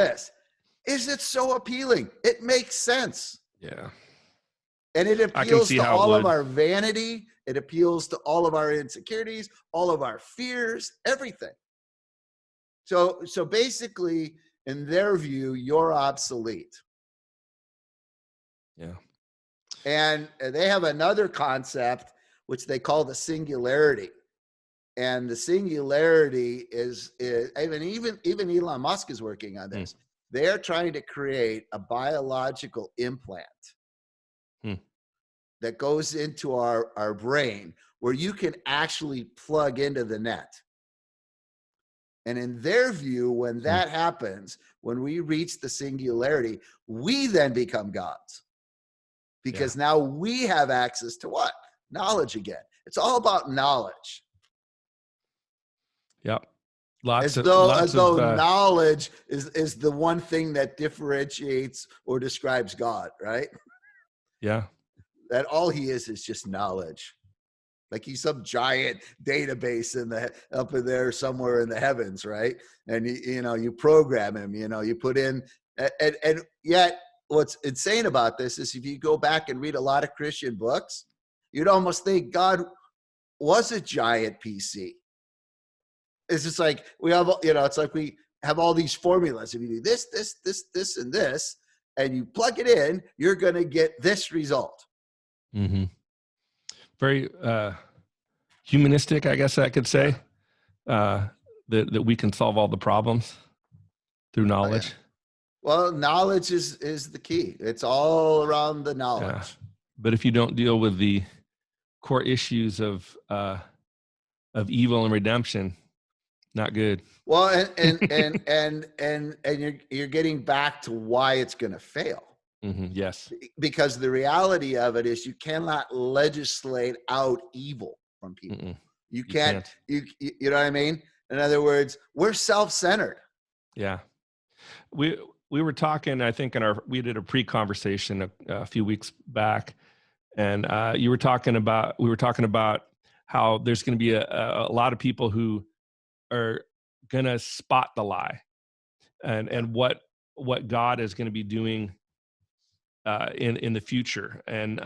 it's so appealing. It makes sense. Yeah. And it appeals to all of our vanity. It appeals to all of our insecurities, all of our fears, everything. So basically, in their view, you're obsolete. Yeah. And they have another concept, which they call the singularity. And the singularity is even Elon Musk is working on this. They're trying to create a biological implant that goes into our brain where you can actually plug into the net. And in their view, when that happens, when we reach the singularity, we then become gods. Because now we have access to what? Knowledge again. It's all about knowledge. Yep. As though knowledge is the one thing that differentiates or describes God, right? Yeah. That all he is just knowledge. Like he's some giant database up in there somewhere in the heavens, right? And you program him, you put in, and yet what's insane about this is if you go back and read a lot of Christian books, you'd almost think God was a giant PC. It's just like we have, it's like we have all these formulas. If you do this, and this, and you plug it in, you're going to get this result. Very humanistic, I guess I could say, that we can solve all the problems through knowledge. Yeah. Well, knowledge is the key. It's all around the knowledge. Yeah. But if you don't deal with the core issues of evil and redemption, not good. Well, and you're getting back to why it's going to fail. Yes. Because the reality of it is you cannot legislate out evil from people. You can't. You know what I mean? In other words, we're self-centered. Yeah. We were talking, I think we did a pre-conversation a few weeks back, and we were talking about how there's going to be a lot of people who are going to spot the lie and what God is going to be doing in the future. And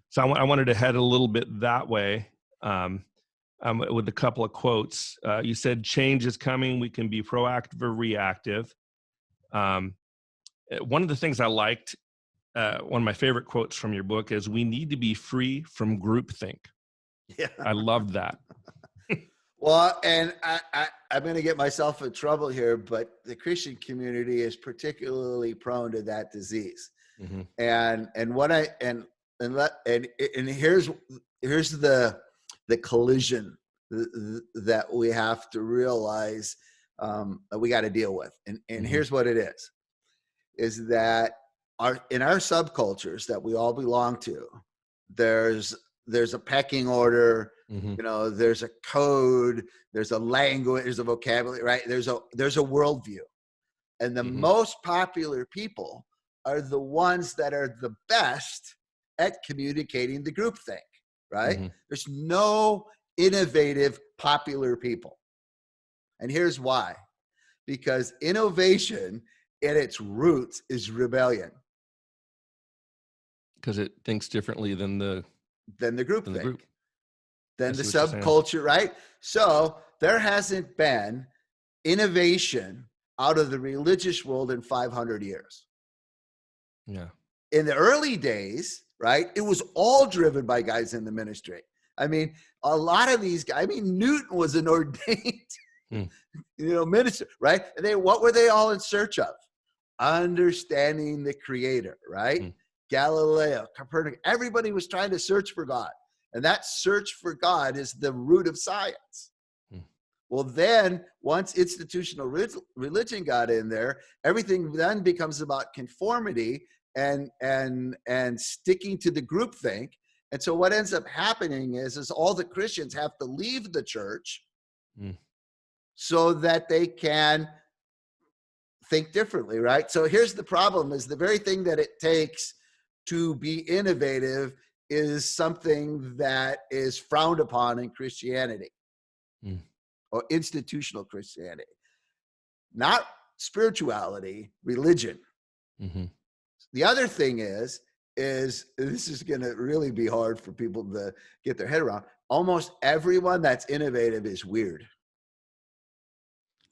so I wanted to head a little bit that way with a couple of quotes. You said, change is coming. We can be proactive or reactive. One of the things I liked, one of my favorite quotes from your book is, we need to be free from groupthink. Yeah. I loved that. Well, and I'm going to get myself in trouble here, but the Christian community is particularly prone to that disease. And here's the collision that we have to realize that we got to deal with. And here's what it is that in our subcultures that we all belong to, there's a pecking order. There's a code, there's a language, there's a vocabulary, right? There's a worldview. And the most popular people are the ones that are the best at communicating the groupthink, right? There's no innovative popular people. And here's why. Because innovation at its roots is rebellion. Because it thinks differently than the groupthink. Than the subculture, right? So there hasn't been innovation out of the religious world in 500 years. Yeah. In the early days, right, it was all driven by guys in the ministry. I mean, a lot of these guys, Newton was an ordained Hmm. Minister, right? And what were they all in search of? Understanding the creator, right? Hmm. Galileo, Copernicus, everybody was trying to search for God. And that search for God is the root of science. Hmm. Well, then once institutional religion got in there, everything then becomes about conformity and sticking to the groupthink. And so what ends up happening is all the Christians have to leave the church so that they can think differently, right? So here's the problem: is the very thing that it takes to be innovative is something that is frowned upon in Christianity or institutional Christianity, not spirituality, religion. Mm-hmm. The other thing is this is going to really be hard for people to get their head around. Almost everyone that's innovative is weird.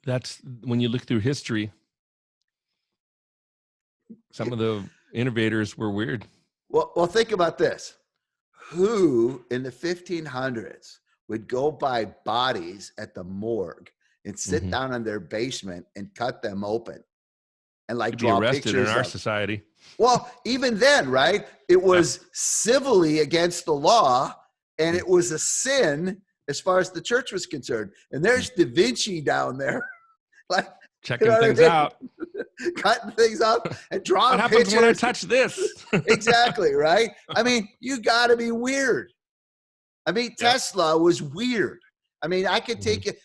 That's when you look through history, some of the innovators were weird. Well, think about this. Who in the 1500s would go buy bodies at the morgue and sit down in their basement and cut them open and like You'd be draw arrested in pictures our of? society. Well, even then, right? It was civilly against the law, and it was a sin as far as the church was concerned. And there's Da Vinci down there, like checking things out, cutting things up and drawing what happens pictures. when I touch this? Exactly, right? I mean, you got to be weird. I mean, Tesla was weird. I mean, I could take it,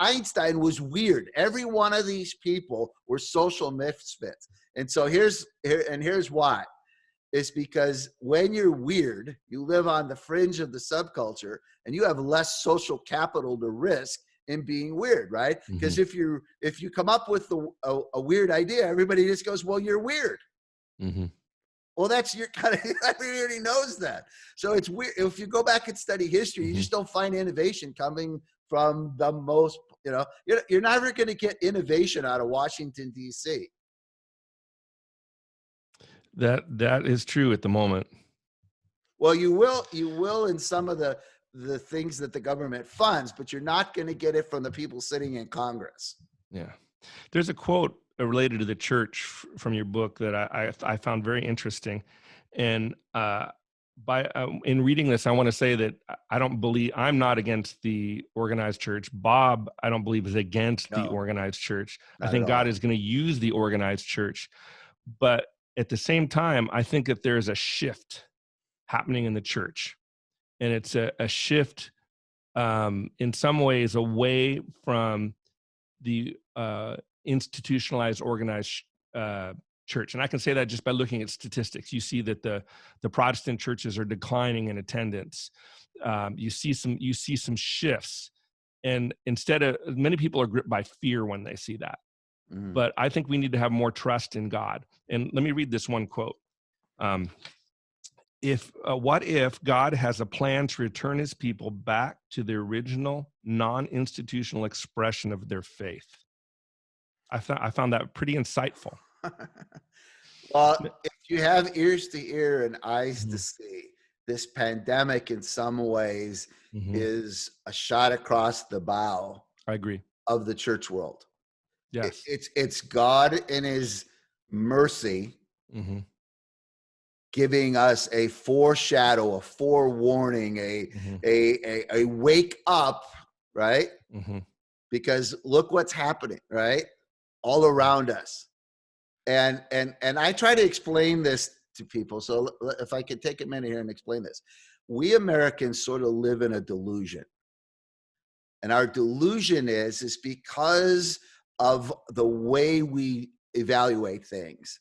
Einstein was weird. Every one of these people were social misfits. And so here's why. It's because when you're weird, you live on the fringe of the subculture and you have less social capital to risk in being weird, right? Because if you come up with a weird idea, everybody just goes, well, you're weird. Well, that's your kind of, everybody knows that. So it's weird. If you go back and study history, you just don't find innovation coming from the most, you're never going to get innovation out of Washington, D.C. That is true at the moment. Well, you will in some of the things that the government funds, but you're not going to get it from the people sitting in Congress. Yeah. There's a quote related to the church from your book that I found very interesting. And in reading this, I want to say that I'm not against the organized church. Bob, I don't believe, is against the organized church. I think God is going to use the organized church. But at the same time, I think that there's a shift happening in the church. And it's a shift in some ways away from the institutionalized, organized church. And I can say that just by looking at statistics. You see that the Protestant churches are declining in attendance. You see some shifts. And many people are gripped by fear when they see that. But I think we need to have more trust in God. And let me read this one quote. What if God has a plan to return his people back to the original non-institutional expression of their faith? I found that pretty insightful. Well, if you have ears to hear and eyes to see, this pandemic in some ways is a shot across the bow. I agree. Of the church world. Yes. It's God in his mercy giving us a foreshadow, a forewarning, a wake up, right? Because look what's happening, right? All around us. And I try to explain this to people. So if I could take a minute here and explain this. We Americans sort of live in a delusion. And our delusion is because of the way we evaluate things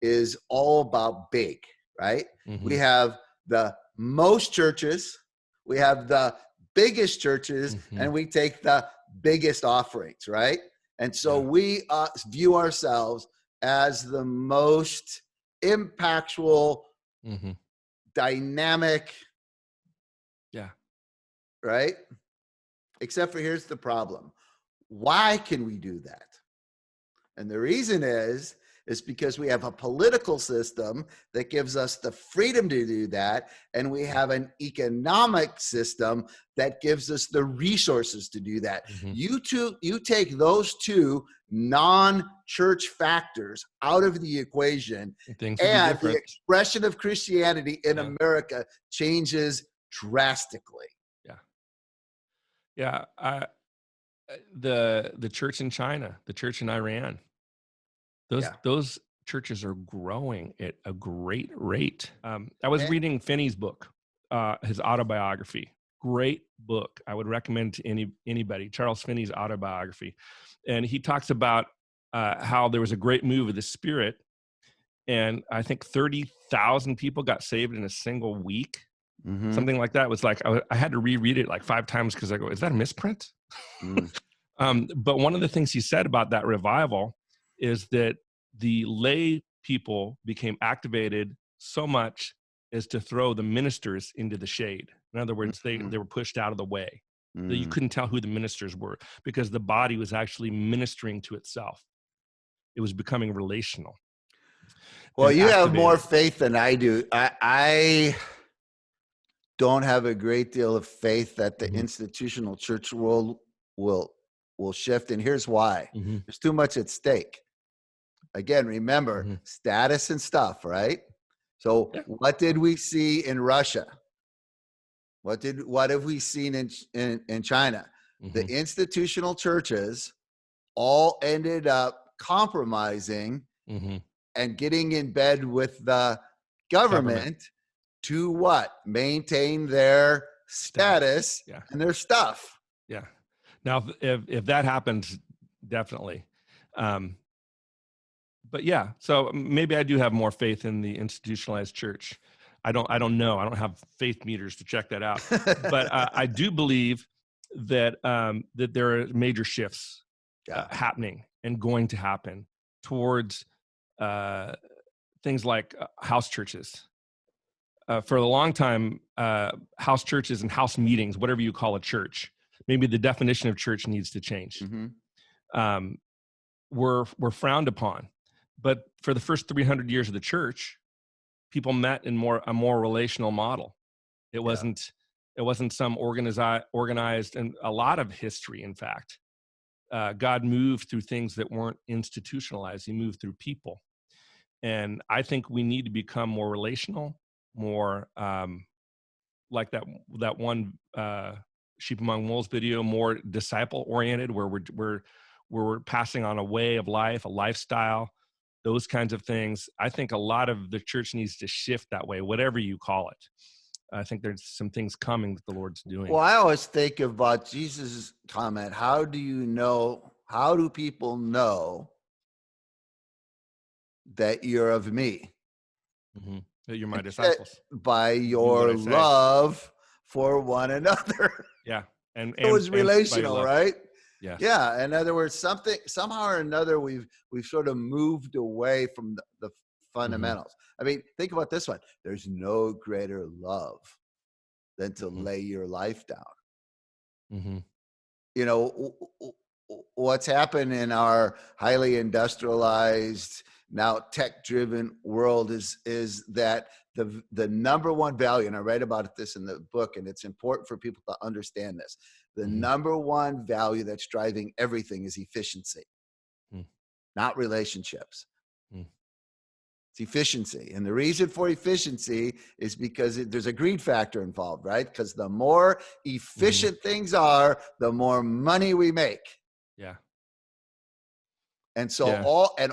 is all about big, right? We have the most churches, we have the biggest churches, and we take the biggest offerings, right? And so we view ourselves as the most impactful, dynamic, right? Except for here's the problem. Why can we do that? And the reason is It's because we have a political system that gives us the freedom to do that. And we have an economic system that gives us the resources to do that. Mm-hmm. You take those two non-church factors out of the equation, Things would be and different. the expression of Christianity in America changes drastically. Yeah. The church in China, the church in Iran, those churches are growing at a great rate. I was reading Finney's book, his autobiography. Great book. I would recommend to anybody. Charles Finney's autobiography, and he talks about how there was a great move of the Spirit, and I think 30,000 people got saved in a single week. Mm-hmm. Something like that. It was like I had to reread it like 5 times because I go, is that a misprint? But one of the things he said about that revival is that the lay people became activated so much as to throw the ministers into the shade. In other words, they were pushed out of the way. That you couldn't tell who the ministers were because the body was actually ministering to itself. It was becoming relational. Well, you have more faith than I do. I don't have a great deal of faith that the institutional church world will shift, and here's why. There's too much at stake. Again, remember status and stuff, right? So what did we see in Russia? What have we seen in China? The institutional churches all ended up compromising and getting in bed with the government. To what? Maintain their status and their stuff. Yeah. Now, if that happens, definitely. But yeah, so maybe I do have more faith in the institutionalized church. I don't know. I don't have faith meters to check that out. But I do believe that that there are major shifts happening and going to happen towards things like house churches. For a long time, house churches and house meetings, whatever you call a church, maybe the definition of church needs to change. Were frowned upon, but for the first 300 years of the church, people met in a more relational model. It wasn't some organized, and a lot of history, in fact, God moved through things that weren't institutionalized. He moved through people, and I think we need to become more relational. More like that one Sheep Among Wolves video, more disciple oriented, where we're passing on a way of life, a lifestyle, those kinds of things. I think a lot of the church needs to shift that way, whatever you call it. I think there's some things coming that the Lord's doing. Well, I always think about Jesus' comment, how do people know that you're of me? That you're my disciples. By your love for one another. Yeah. And it was relational, right? Yeah. In other words, somehow or another, we've sort of moved away from the fundamentals. I mean, think about this one. There's no greater love than to lay your life down. You know, what's happened in our highly industrialized, now tech-driven world is that the number one value, and I write about this in the book, and it's important for people to understand this. The number one value that's driving everything is efficiency, not relationships. It's efficiency. And the reason for efficiency is because there's a greed factor involved, right? Because the more efficient things are, the more money we make. Yeah. And so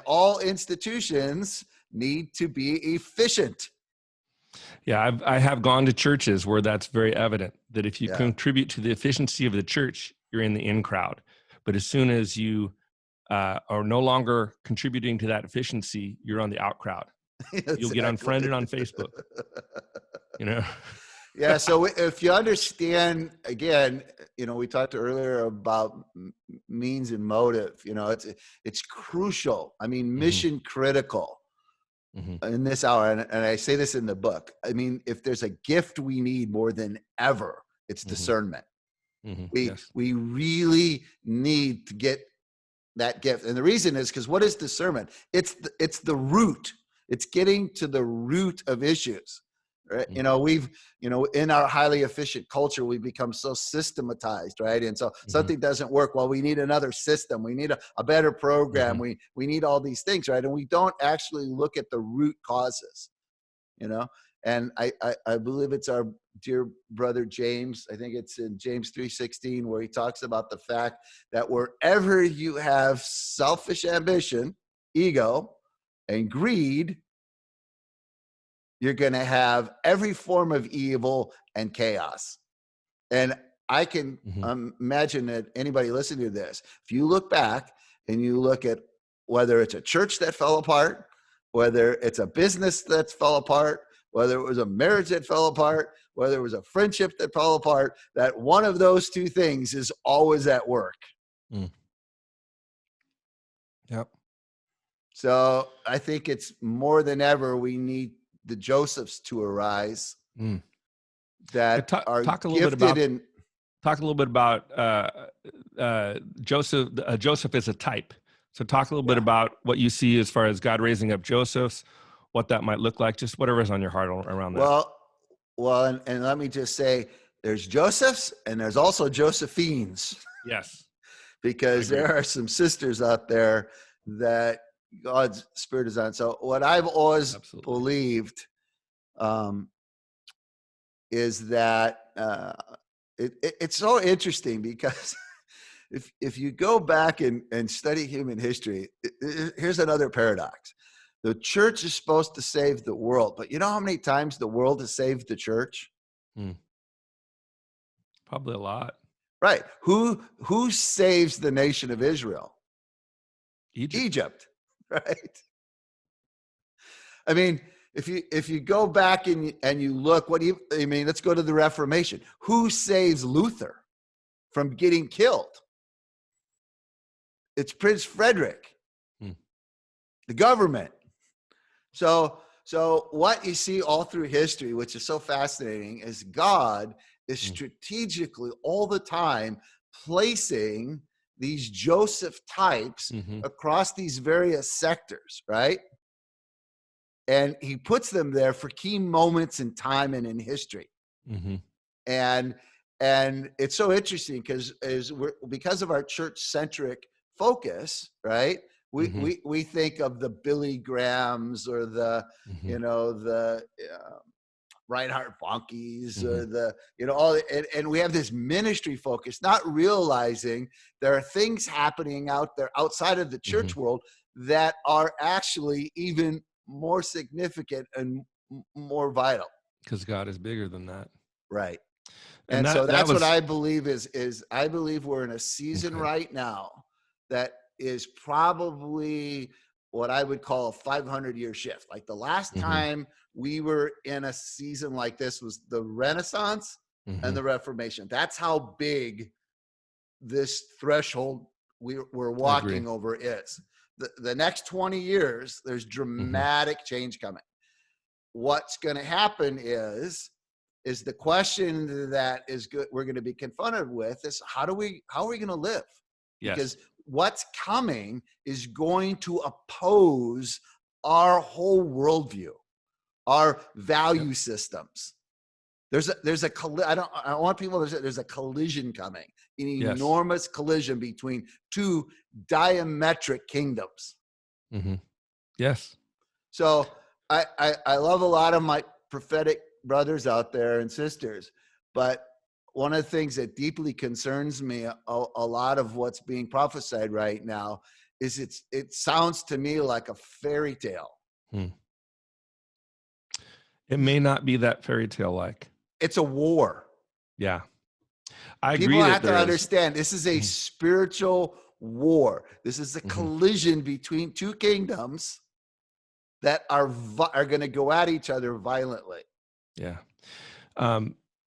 all institutions need to be efficient. Yeah, I have gone to churches where that's very evident, that if you contribute to the efficiency of the church, you're in the in crowd. But as soon as you are no longer contributing to that efficiency, you're on the out crowd. You'll get unfriended on Facebook. You know? Yeah, so if you understand, again, you know, we talked earlier about means and motive. You know, it's crucial. I mean, mission critical in this hour. And I say this in the book. I mean, if there's a gift we need more than ever, it's discernment. We really need to get that gift. And the reason is because what is discernment? It's the root. It's getting to the root of issues. Right? In our highly efficient culture, we've become so systematized, right? And so something doesn't work. Well, we need another system. We need a better program. We need all these things, right? And we don't actually look at the root causes, And I believe it's our dear brother James. I think it's in James 3:16 where he talks about the fact that wherever you have selfish ambition, ego, and greed, you're going to have every form of evil and chaos. And I can imagine that anybody listening to this, if you look back and you look at whether it's a church that fell apart, whether it's a business that fell apart, whether it was a marriage that fell apart, whether it was a friendship that fell apart, that one of those two things is always at work. Yep. So I think it's more than ever we need the Josephs to arise that are gifted in. Talk a little bit about Joseph. Joseph is a type. So talk a little bit about what you see as far as God raising up Josephs, what that might look like, just whatever's on your heart around that. Well, and let me just say, there's Josephs and there's also Josephines. Yes. Because there are some sisters out there that God's Spirit is on. So what I've always believed is that it's so interesting because if you go back and study human history, here's another paradox. The church is supposed to save the world, but you know how many times the world has saved the church? Probably a lot. Right. Who saves the nation of Israel? Egypt. Right. I mean, if you go back and you look, let's go to the Reformation. Who saves Luther from getting killed? It's Prince Frederick, the government. So what you see all through history, which is so fascinating, is God is strategically all the time placing these Joseph types across these various sectors, right? And he puts them there for key moments in time and in history. And it's so interesting because of our church-centric focus, right? We think of the Billy Grahams or the Reinhard Bonnke's or and we have this ministry focus, not realizing there are things happening out there outside of the church world that are actually even more significant and more vital. Because God is bigger than that. Right. And so that's what I believe is I believe we're in a season right now that is probably what I would call a 500-year shift. Like the last time we were in a season like this was the Renaissance and the Reformation. That's how big this threshold we're walking over is. The next 20 years, there's dramatic change coming. What's going to happen is the question that we're going to be confronted with is how are we going to live? Yes. Because what's coming is going to oppose our whole worldview, our value systems. There's a collision coming, an enormous collision between two diametric kingdoms. Yes. So I love a lot of my prophetic brothers out there and sisters, but one of the things that deeply concerns me, a lot of what's being prophesied right now, is it sounds to me like a fairy tale. It may not be that fairy tale like. It's a war. Yeah. I agree. People have to understand this is a spiritual war. This is a collision between two kingdoms that are going to go at each other violently. Yeah.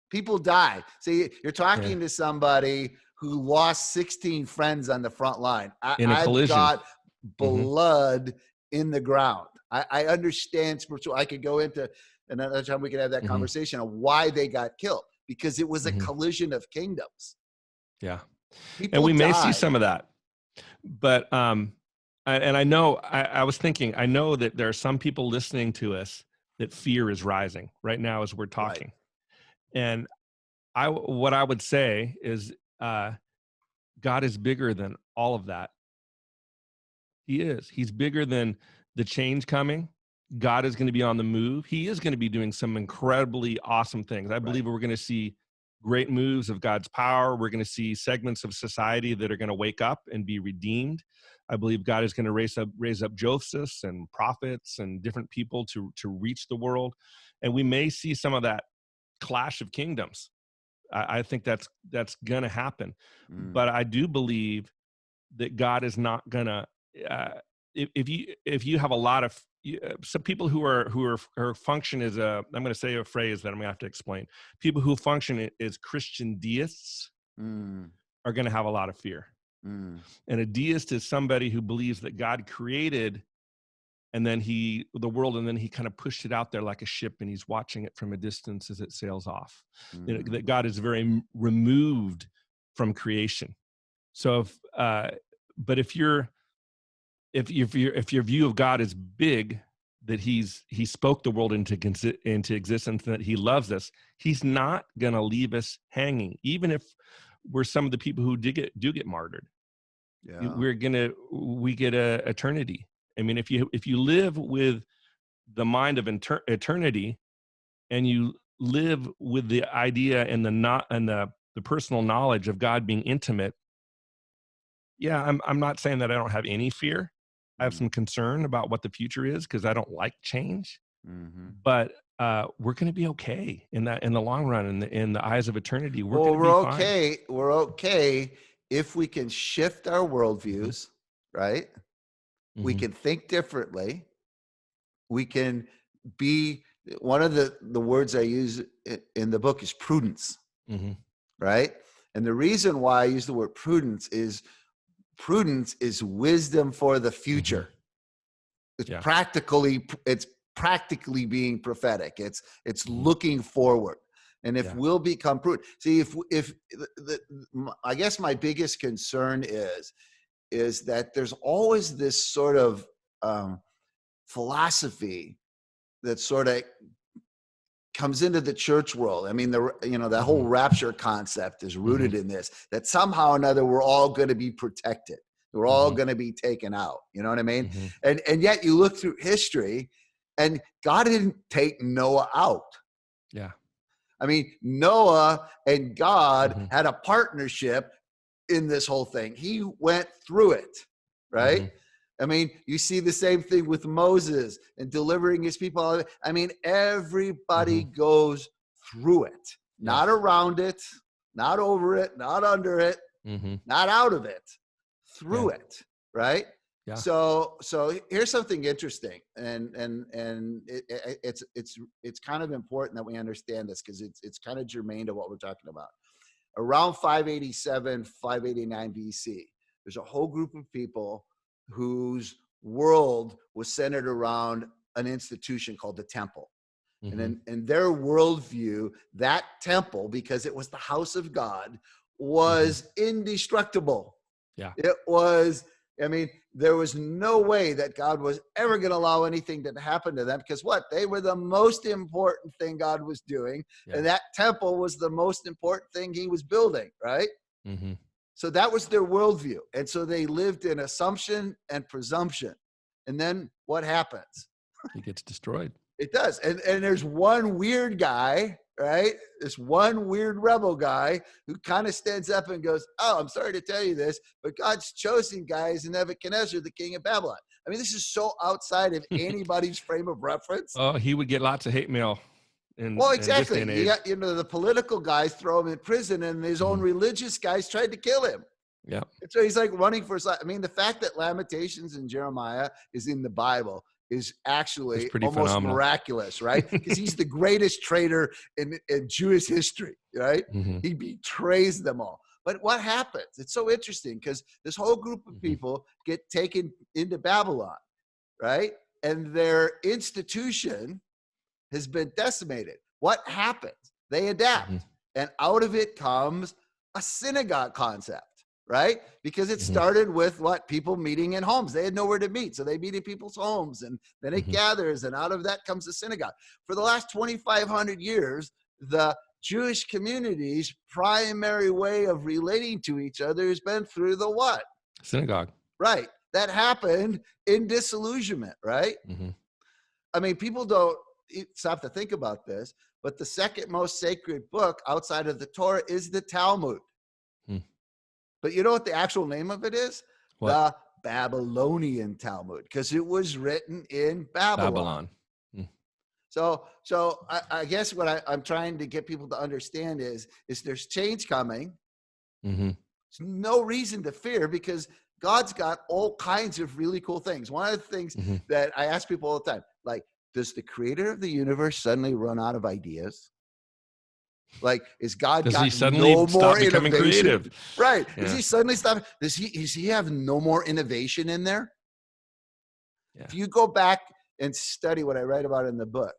People die. See, you're talking to somebody who lost 16 friends on the front line. I've got blood in the ground. I understand spiritual. I could go into another time we could have that conversation of why they got killed, because it was a collision of kingdoms. Yeah. People and we died. may see some of that. But and I know I was thinking, I know that there are some people listening to us that fear is rising right now as we're Right. talking. And what I would say is uh, God is bigger than all of that. He is. He's bigger than the change coming. God is going to be on the move. He is going to be doing some incredibly awesome things. I Right. believe we're going to see great moves of God's power. We're going to see segments of society that are going to wake up and be redeemed. I believe God is going to raise up Josephs and prophets and different people to reach the world. And we may see some of that clash of kingdoms. I think that's going to happen. Mm. But I do believe that God is not gonna. If you have a lot of some people who function as a, I'm going to say a phrase that I'm going to have to explain. People who function as Christian deists Mm. are going to have a lot of fear. Mm. And a deist is somebody who believes that God created and then the world, and then he kind of pushed it out there like a ship, and he's watching it from a distance as it sails off. Mm. That God is very removed from creation. So but if your view of God is big, that he spoke the world into existence, that he loves us, he's not going to leave us hanging, even if we're some of the people who do get martyred. Yeah. We get a eternity. I mean, if you live with the mind of eternity, and you live with the idea and the personal knowledge of God being intimate, yeah, I'm not saying that I don't have any fear. I have Mm. some concern about what the future is because I don't like change, Mm-hmm. but we're going to be okay in the long run. In the eyes of eternity, we're Well, going to be fine. we're okay if we can shift our Mm-hmm. worldviews, right? We Mm-hmm. can think differently. We can be, one of the words I use in the book is prudence, Mm-hmm. right? And the reason why I use the word prudence is wisdom for the Mm-hmm. future. It's Yeah. practically being prophetic. It's Mm-hmm. looking forward. And if Yeah. we'll become prudent, see, if I guess my biggest concern is that there's always this sort of philosophy that sort of comes into the church world. I mean, that whole Mm-hmm. rapture concept is Mm-hmm. rooted in this, that somehow or another we're all going to be protected. We're all Mm-hmm. going to be taken out. You know what I mean? Mm-hmm. And yet you look through history and God didn't take Noah out. Yeah. I mean, Noah and God Mm-hmm. had a partnership in this whole thing. He went through it, right? Mm-hmm. I mean, you see the same thing with Moses and delivering his people. I mean, everybody Mm-hmm. goes through it, Yeah. not around it, not over it, not under it, Mm-hmm. not out of it, Yeah. through it, right? Yeah. So here's something interesting, and it's kind of important that we understand this because it's kind of germane to what we're talking about. Around 587, 589 BC, there's a whole group of people whose world was centered around an institution called the temple. Mm-hmm. And then in their worldview, that temple, because it was the house of God, was indestructible. Yeah. It was, I mean, there was no way that God was ever going to allow anything to happen to them because what? They were the most important thing God was doing. Yeah. And that temple was the most important thing he was building, right? Mm-hmm. So that was their worldview. And so they lived in assumption and presumption. And then what happens? It gets destroyed. It does. And there's one weird guy, right? This one weird rebel guy who kind of stands up and goes, "Oh, I'm sorry to tell you this, but God's chosen guy is Nebuchadnezzar, the king of Babylon." I mean, this is so outside of anybody's frame of reference. Oh, he would get lots of hate mail Well, in this day exactly. and You age. got, the political guys throw him in prison, and his own religious guys tried to kill him. Yeah. And so he's like running for his life. I mean, the fact that Lamentations and Jeremiah is in the Bible is actually It's pretty almost phenomenal. miraculous, right? Because he's the greatest traitor in Jewish history, right? Mm-hmm. He betrays them all. But what happens? It's so interesting because this whole group of people get taken into Babylon, right? And their institution has been decimated. What happens? They adapt. And out of it comes a synagogue concept. right? Because it Mm-hmm. started with what? People meeting in homes. They had nowhere to meet, so they meet in people's homes, and then it Mm-hmm. gathers, and out of that comes the synagogue. For the last 2,500 years, the Jewish community's primary way of relating to each other has been through the what? Synagogue. Right. That happened in disillusionment, right? Mm-hmm. I mean, people don't stop to think about this, but the second most sacred book outside of the Torah is the Talmud. Hmm. But you know what the actual name of it is? What? The Babylonian Talmud, because it was written in Babylon. Hmm. So I guess what I'm trying to get people to understand is there's change coming. Mm-hmm. There's no reason to fear because God's got all kinds of really cool things. One of the things Mm-hmm. that I ask people all the time, like, does the creator of the universe suddenly run out of ideas? Like, is God Does got he suddenly no stop more becoming innovation? creative? Right. Yeah. Does he suddenly stop? Does he have no more innovation in there? Yeah. If you go back and study what I write about in the book,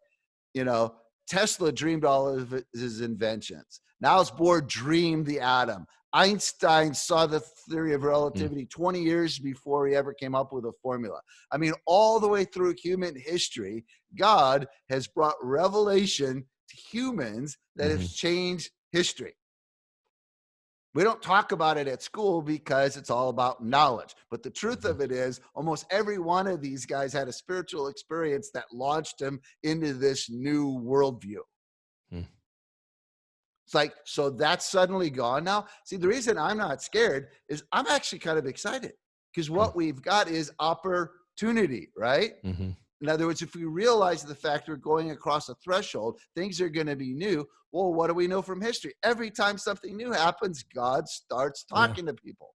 you know, Tesla dreamed all of his inventions. Niels Bohr dreamed the atom. Einstein saw the theory of relativity 20 years before he ever came up with a formula. I mean, all the way through human history, God has brought revelation to humans that has changed history. We don't talk about it at school because it's all about knowledge. But the truth of it is, almost every one of these guys had a spiritual experience that launched them into this new worldview. It's like, so that's suddenly gone now. See, the reason I'm not scared is I'm actually kind of excited because what we've got is opportunity, right? Mm-hmm. In other words, if we realize the fact we're going across a threshold, things are going to be new. Well, what do we know from history? Every time something new happens, God starts talking to people.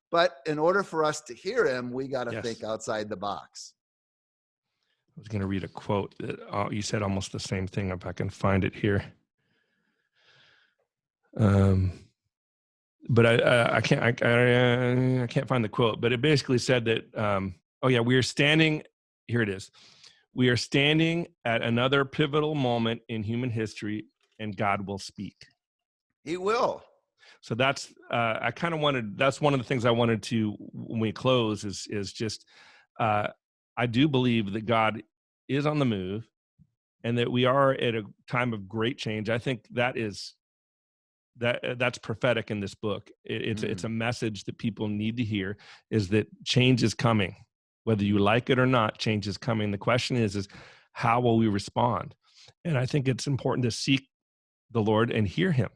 But in order for us to hear him, we got to think outside the box. I was going to read a quote that you said almost the same thing, if I can find it here. But I can't find the quote, but it basically said that, we are standing, here it is. We are standing at another pivotal moment in human history and God will speak. He will. So that's, that's one of the things I wanted to, when we close is just, I do believe that God is on the move and that we are at a time of great change. I think that's prophetic in this book. It's a message that people need to hear, is that change is coming. Whether you like it or not, change is coming. The question is how will we respond? And I think it's important to seek the Lord and hear him.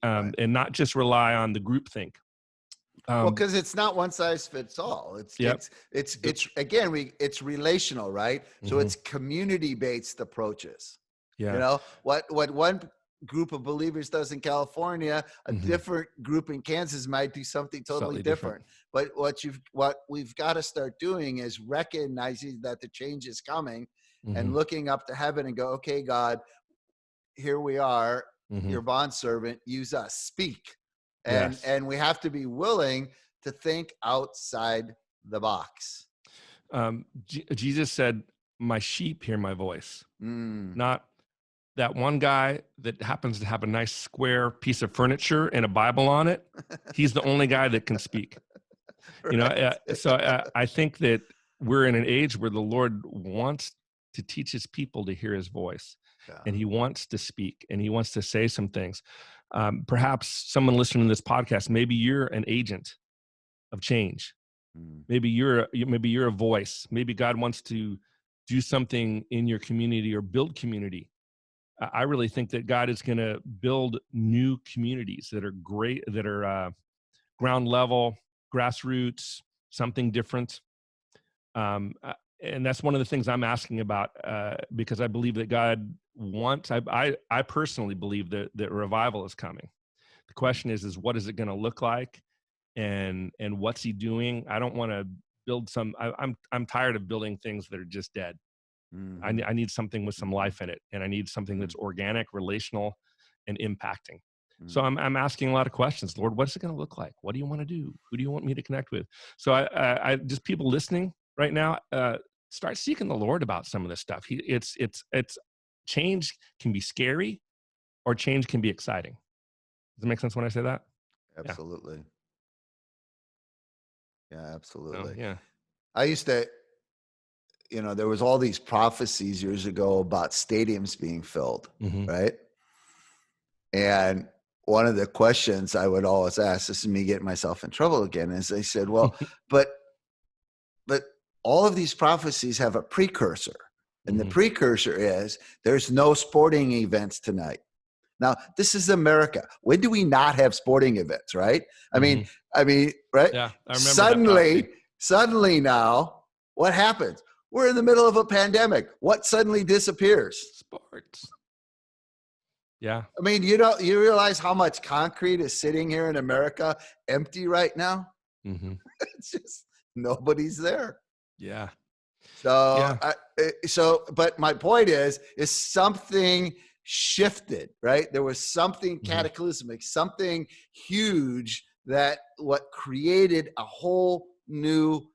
And not just rely on the groupthink. Well, because it's not one size fits all. It's relational, right? So it's community-based approaches. Yeah. You know, what one group of believers does in California, a different group in Kansas might do something totally different. But what we've got to start doing is recognizing that the change is coming and looking up to heaven and go, okay, God, here we are, your bondservant, use us, speak. And we have to be willing to think outside the box. Jesus said, my sheep hear my voice, not that one guy that happens to have a nice square piece of furniture and a Bible on it. He's the only guy that can speak. Right. I think that we're in an age where the Lord wants to teach his people to hear his voice, and he wants to speak, and he wants to say some things. Perhaps someone listening to this podcast, maybe you're an agent of change. Maybe you're a voice. Maybe God wants to do something in your community or build community. I really think that God is going to build new communities that are great, that are ground level, grassroots, something different. And that's one of the things I'm asking about, because I believe that God wants, I personally believe that revival is coming. The question is what is it going to look like, and what's he doing? I don't want to build I'm tired of building things that are just dead. I need something with some life in it, and I need something that's organic, relational, and impacting. So I'm asking a lot of questions. Lord, what's it going to look like? What do you want to do? Who do you want me to connect with? So I just, people listening right now, start seeking the Lord about some of this stuff. It's change can be scary, or change can be exciting. Does it make sense when I say that? Absolutely. Yeah, So, absolutely. yeah. I used to, there was all these prophecies years ago about stadiums being filled, Mm-hmm. right? And one of the questions I would always ask, this is me getting myself in trouble again, is they said, well, but all of these prophecies have a precursor. And the Mm-hmm. precursor is there's no sporting events tonight. Now, this is America. When do we not have sporting events, right? I mean, right? Yeah, I remember that prophecy. Suddenly now, what happens? We're in the middle of a pandemic. What suddenly disappears? Sports. Yeah. I mean, you realize how much concrete is sitting here in America empty right now? Mm-hmm. It's just nobody's there. Yeah. So, Yeah. but my point is something shifted, right? There was something cataclysmic, something huge that what created a whole new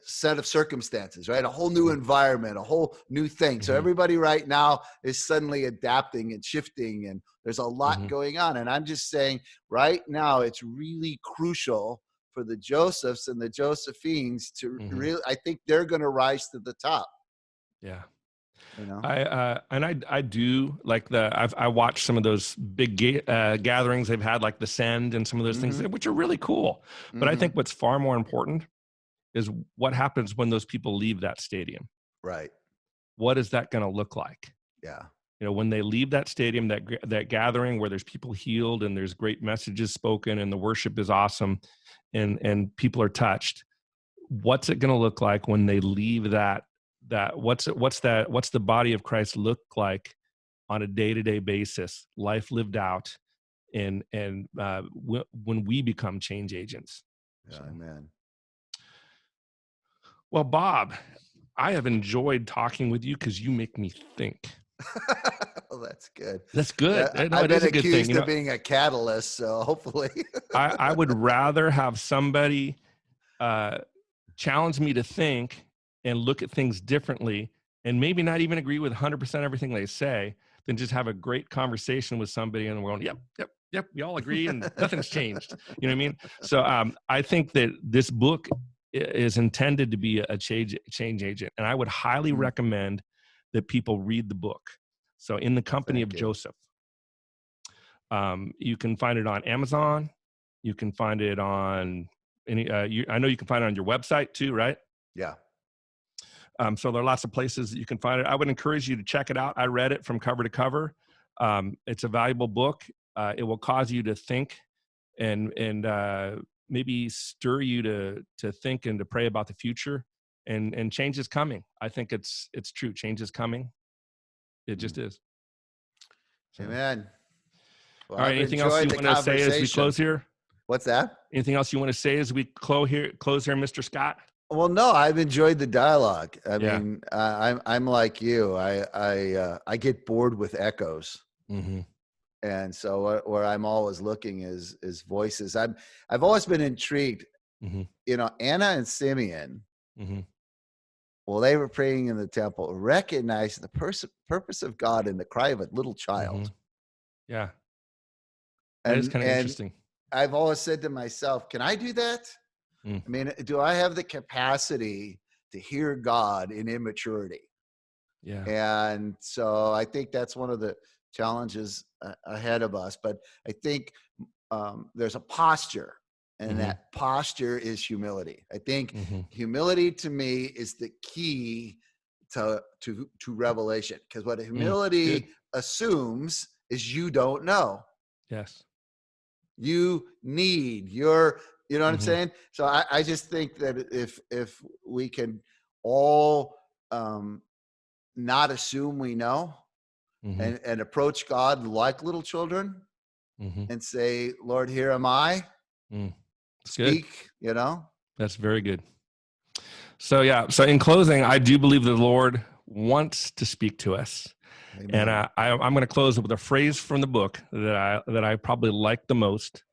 set of circumstances, right? A whole new environment, a whole new thing. So everybody right now is suddenly adapting and shifting, and there's a lot going on. And I'm just saying right now, it's really crucial for the Josephs and the Josephines to really, I think they're going to rise to the top. Yeah. You know, I do like I watched some of those big gatherings they've had, like the Send and some of those things, which are really cool. But I think what's far more important is what happens when those people leave that stadium. Right. What is that going to look like? Yeah. When they leave that stadium, that gathering where there's people healed and there's great messages spoken and the worship is awesome and people are touched. What's it going to look like when they leave what's the body of Christ look like on a day-to-day basis, life lived out, and when we become change agents? Yeah, amen. Well, Bob, I have enjoyed talking with you because you make me think. Well, that's good. That's good. Yeah, No, I've it been is a good accused thing. of being a catalyst, so hopefully. I would rather have somebody challenge me to think and look at things differently and maybe not even agree with 100% everything they say than just have a great conversation with somebody and we're going, yep, we all agree and nothing's changed. You know what I mean? So I think that this book is intended to be a change agent. And I would highly recommend that people read the book. So In the Company of Joseph. You can find it on Amazon. You can find it on I know you can find it on your website too, right? Yeah. So there are lots of places that you can find it. I would encourage you to check it out. I read it from cover to cover. It's a valuable book. It will cause you to think and maybe stir you to think and to pray about the future. And change is coming. I think it's true. Change is coming. It just is. So. Amen. Well, all right. Anything else you want to say as we close here? What's that? Anything else you want to say as we close here, Mr. Scott? Well, no, I've enjoyed the dialogue. I mean, I'm like you. I get bored with echoes, and so where I'm always looking is voices. I've always been intrigued. Anna and Simeon, while they were praying in the temple, recognized the purpose of God in the cry of a little child. Yeah, that is kind of interesting. I've always said to myself, can I do that? I mean, do I have the capacity to hear God in immaturity? Yeah. And so I think that's one of the challenges ahead of us. But I think there's a posture, and that posture is humility. I think humility to me is the key to revelation, because what humility assumes is you don't know. Yes. You need you know what I'm saying? So I just think that if we can all not assume we know and approach God like little children and say, Lord, here am I. Speak, good. That's very good. So in closing, I do believe the Lord wants to speak to us. Amen. And I'm going to close with a phrase from the book that I probably like the most.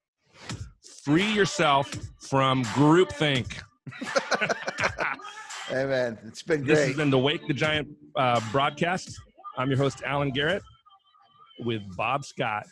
Free yourself from groupthink. Amen. It's been great. This has been the Wake the Giant broadcast. I'm your host, Alan Garrett, with Bob Scott.